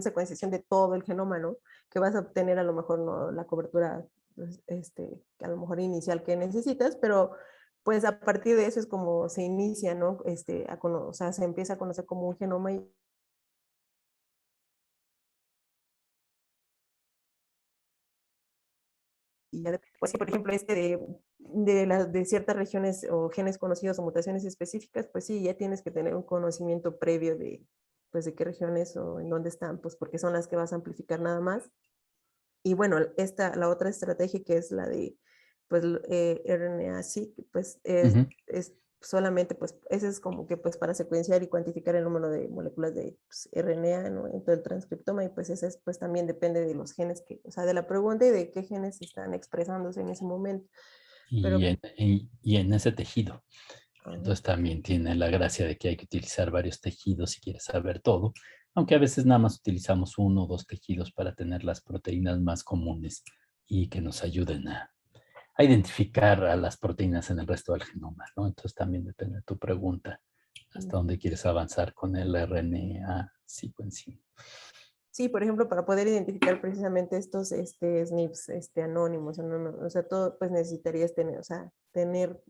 secuenciación de todo el genoma, ¿no? Que vas a obtener a lo mejor no la cobertura, pues, a lo mejor inicial que necesitas, pero pues a partir de eso es como se inicia, ¿no? O sea, se empieza a conocer como un genoma y ya, pues, por ejemplo, de ciertas regiones o genes conocidos o mutaciones específicas, pues sí, ya tienes que tener un conocimiento previo pues, de qué regiones o en dónde están, pues porque son las que vas a amplificar nada más. Y bueno, la otra estrategia que es la de pues, RNA-seq, pues es solamente, pues, ese es como que pues para secuenciar y cuantificar el número de moléculas de pues, RNA, ¿no? En todo el transcriptoma, y pues ese es, pues también depende de los genes o sea, de la pregunta y de qué genes están expresándose en ese momento. Pero, Y en ese tejido. Entonces también tiene la gracia de que hay que utilizar varios tejidos si quieres saber todo, aunque a veces nada más utilizamos 1 o 2 tejidos para tener las proteínas más comunes y que nos ayuden a identificar a las proteínas en el resto del genoma, ¿no? Entonces también depende de tu pregunta hasta dónde quieres avanzar con el RNA sequencing. Sí, por ejemplo, para poder identificar precisamente estos SNPs anónimos, o sea, todo, pues necesitarías tener, o sea, tener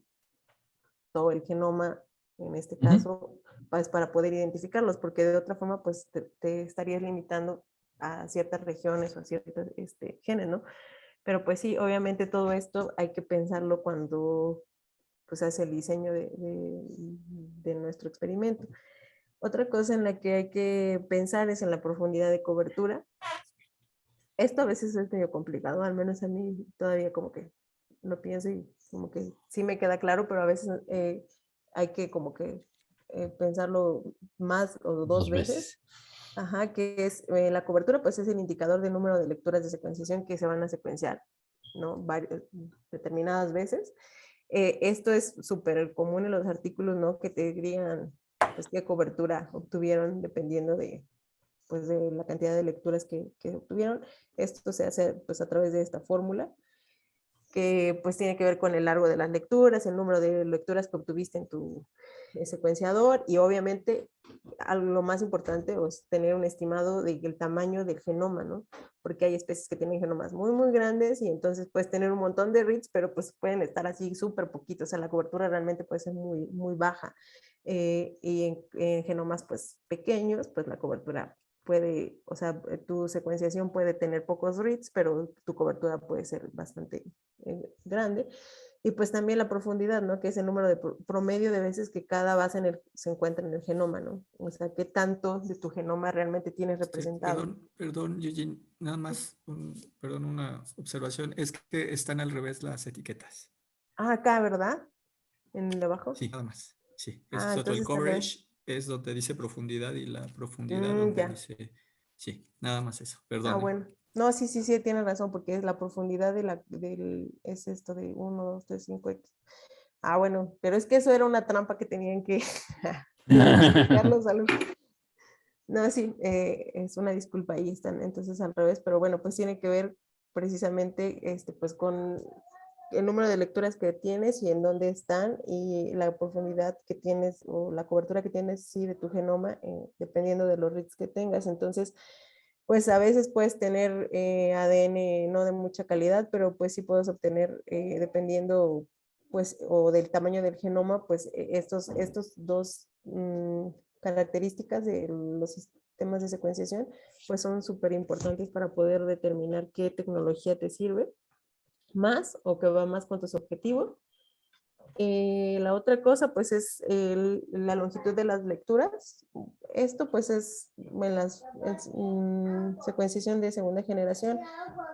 todo el genoma, en este caso, pues para poder identificarlos, porque de otra forma, pues te estarías limitando a ciertas regiones o a ciertos genes, ¿no? Pero pues sí, obviamente todo esto hay que pensarlo cuando pues hace el diseño de nuestro experimento. Otra cosa en la que hay que pensar es en la profundidad de cobertura. Esto a veces es medio complicado, al menos a mí todavía como que lo pienso y como que sí me queda claro, pero a veces hay que como que pensarlo más o dos veces. Ajá, que es la cobertura, pues es el indicador del número de lecturas de secuenciación que se van a secuenciar, ¿no? Determinadas veces. Esto es súper común en los artículos, ¿no? Que te digan, pues, qué cobertura obtuvieron dependiendo pues, de la cantidad de lecturas que obtuvieron. Esto se hace, pues, a través de esta fórmula, que pues tiene que ver con el largo de las lecturas, el número de lecturas que obtuviste en tu secuenciador y obviamente lo más importante es tener un estimado del tamaño del genoma, ¿no? Porque hay especies que tienen genomas muy, muy grandes y entonces puedes tener un montón de reads, pero pues pueden estar así súper poquitos, o sea, la cobertura realmente puede ser muy, muy baja. Y en genomas pues pequeños, pues la cobertura puede, o sea, tu secuenciación puede tener pocos reads, pero tu cobertura puede ser bastante grande. Y pues también la profundidad, ¿no? Que es el número de promedio de veces que cada base se encuentra en el genoma, ¿no? O sea, qué tanto de tu genoma realmente tienes representado. Perdón, Eugene, nada más, una observación, es que están al revés las etiquetas. Ah, acá, ¿verdad? En el de abajo. Sí, nada más. Sí, ese es otro. El coverage es donde dice profundidad y la profundidad donde dice... Sí, nada más eso, perdón. Ah, bueno. No, sí, tiene razón, porque es la profundidad es esto de 1, 2, 3, 5X. Ah, bueno, pero es que eso era una trampa que tenían que explicar los alumnos. No, sí, es una disculpa, ahí están entonces al revés, pero bueno, pues tiene que ver precisamente pues con el número de lecturas que tienes y en dónde están y la profundidad que tienes o la cobertura que tienes, sí, de tu genoma, dependiendo de los reads que tengas. Entonces, pues a veces puedes tener ADN no de mucha calidad, pero pues sí puedes obtener, dependiendo, pues, o del tamaño del genoma, pues estos dos características de los sistemas de secuenciación, pues son súper importantes para poder determinar qué tecnología te sirve más o que va más con tus objetivos. La otra cosa pues es la longitud de las lecturas. Esto pues es en las secuenciación de segunda generación,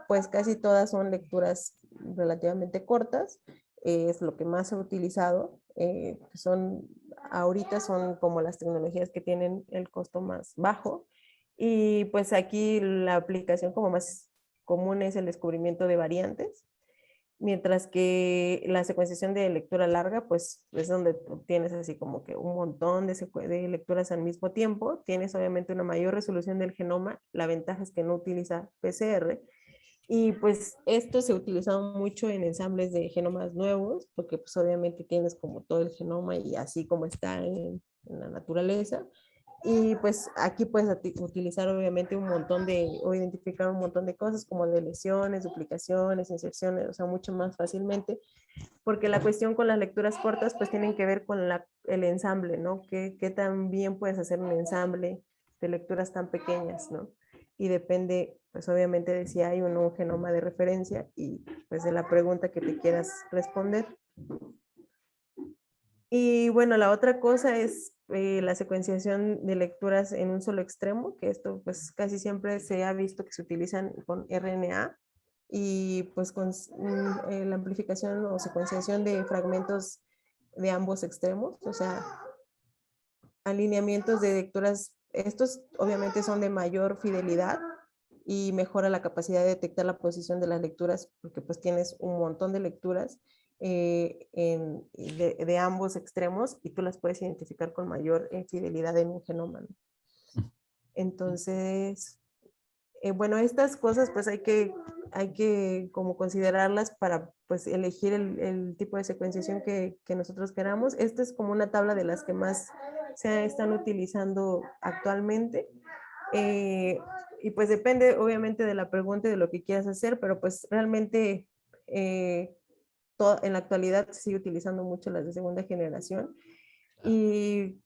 pues casi todas son lecturas relativamente cortas, es lo que más se ha utilizado, ahorita son como las tecnologías que tienen el costo más bajo y pues aquí la aplicación como más común es el descubrimiento de variantes. mientras que la secuenciación de lectura larga, pues es donde tienes así como que un montón de lecturas al mismo tiempo, tienes obviamente una mayor resolución del genoma, la ventaja es que no utiliza PCR, y pues esto se ha utilizado mucho en ensambles de genomas nuevos, porque pues obviamente tienes como todo el genoma y así como está en la naturaleza. Y pues aquí puedes utilizar obviamente un montón o identificar un montón de cosas como de lesiones, duplicaciones, inserciones, o sea, mucho más fácilmente, porque la cuestión con las lecturas cortas pues tienen que ver con el ensamble, ¿no? ¿Qué tan bien puedes hacer un ensamble de lecturas tan pequeñas, ¿no? Y depende, pues obviamente de si hay o no un genoma de referencia y pues de la pregunta que te quieras responder. Y bueno, la otra cosa es la secuenciación de lecturas en un solo extremo, que esto pues casi siempre se ha visto que se utilizan con RNA y pues con la amplificación o secuenciación de fragmentos de ambos extremos, o sea, alineamientos de lecturas, estos obviamente son de mayor fidelidad y mejora la capacidad de detectar la posición de las lecturas porque pues tienes un montón de lecturas de ambos extremos y tú las puedes identificar con mayor fidelidad en un genoma, ¿no? Entonces, bueno, estas cosas pues hay que como considerarlas para pues elegir el tipo de secuenciación que nosotros queramos. Esta es como una tabla de las que más se están utilizando actualmente. Y pues depende obviamente de la pregunta y de lo que quieras hacer, pero pues realmente en la actualidad se sigue utilizando mucho las de segunda generación y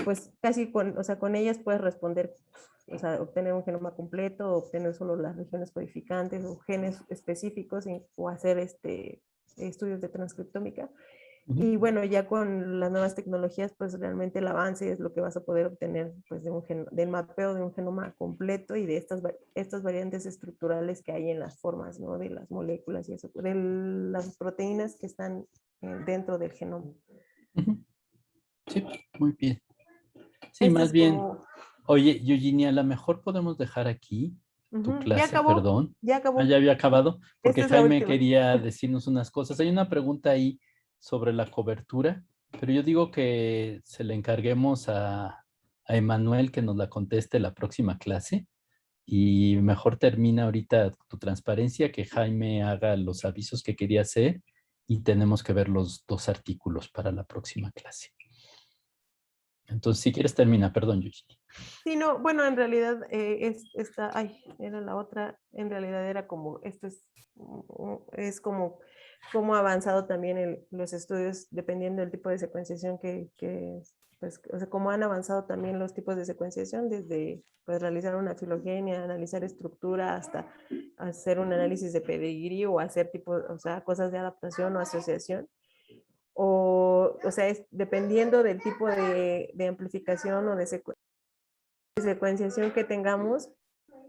pues casi o sea, con ellas puedes responder, o sea, obtener un genoma completo, obtener solo las regiones codificantes o genes específicos o hacer estudios de transcriptómica. Y bueno, ya con las nuevas tecnologías, pues realmente el avance es lo que vas a poder obtener pues, del mapeo de un genoma completo y de estas variantes estructurales que hay en las formas, ¿no? De las moléculas y eso, de las proteínas que están dentro del genoma. Sí, muy bien. Sí, Esto más es bien, como... oye, Eugenia, a lo mejor podemos dejar aquí tu Ya clase, acabó, perdón. ya Ah, acabó. ya había acabado, porque Esta es la Jaime última. quería decirnos unas cosas. Hay una pregunta ahí sobre la cobertura, pero yo digo que se le encarguemos a Emanuel que nos la conteste la próxima clase y mejor termina ahorita tu transparencia, que Jaime haga los avisos que quería hacer y tenemos que ver los dos artículos para la próxima clase. Entonces, si quieres, termina. Perdón, Eugenia. Sí, no, bueno, en realidad era la otra, en realidad era como, esto es como cómo ha avanzado también los estudios dependiendo del tipo de secuenciación pues, o sea, cómo han avanzado también los tipos de secuenciación desde pues, realizar una filogenia, analizar estructura, hasta hacer un análisis de pedigrí o hacer o sea, cosas de adaptación o asociación. O sea, es dependiendo del tipo de amplificación o de secuenciación que tengamos,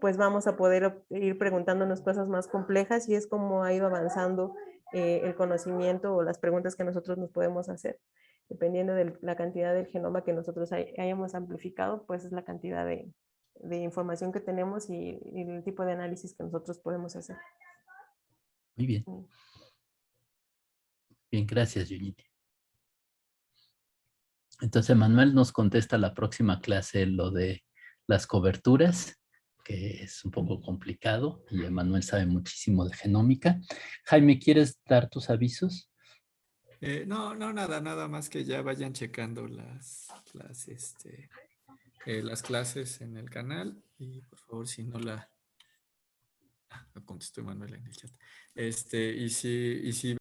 pues vamos a poder ir preguntándonos cosas más complejas y es como ha ido avanzando el conocimiento o las preguntas que nosotros nos podemos hacer. Dependiendo de la cantidad del genoma que nosotros hayamos amplificado, pues es la cantidad de información que tenemos y el tipo de análisis que nosotros podemos hacer. Muy bien. Bien, gracias, Eugenia. Entonces, Manuel nos contesta la próxima clase lo de las coberturas, que es un poco complicado y Manuel sabe muchísimo de genómica. Jaime, ¿quieres dar tus avisos? No, nada más que ya vayan checando las clases en el canal y por favor, si no la... contestó Manuel en el chat. Y si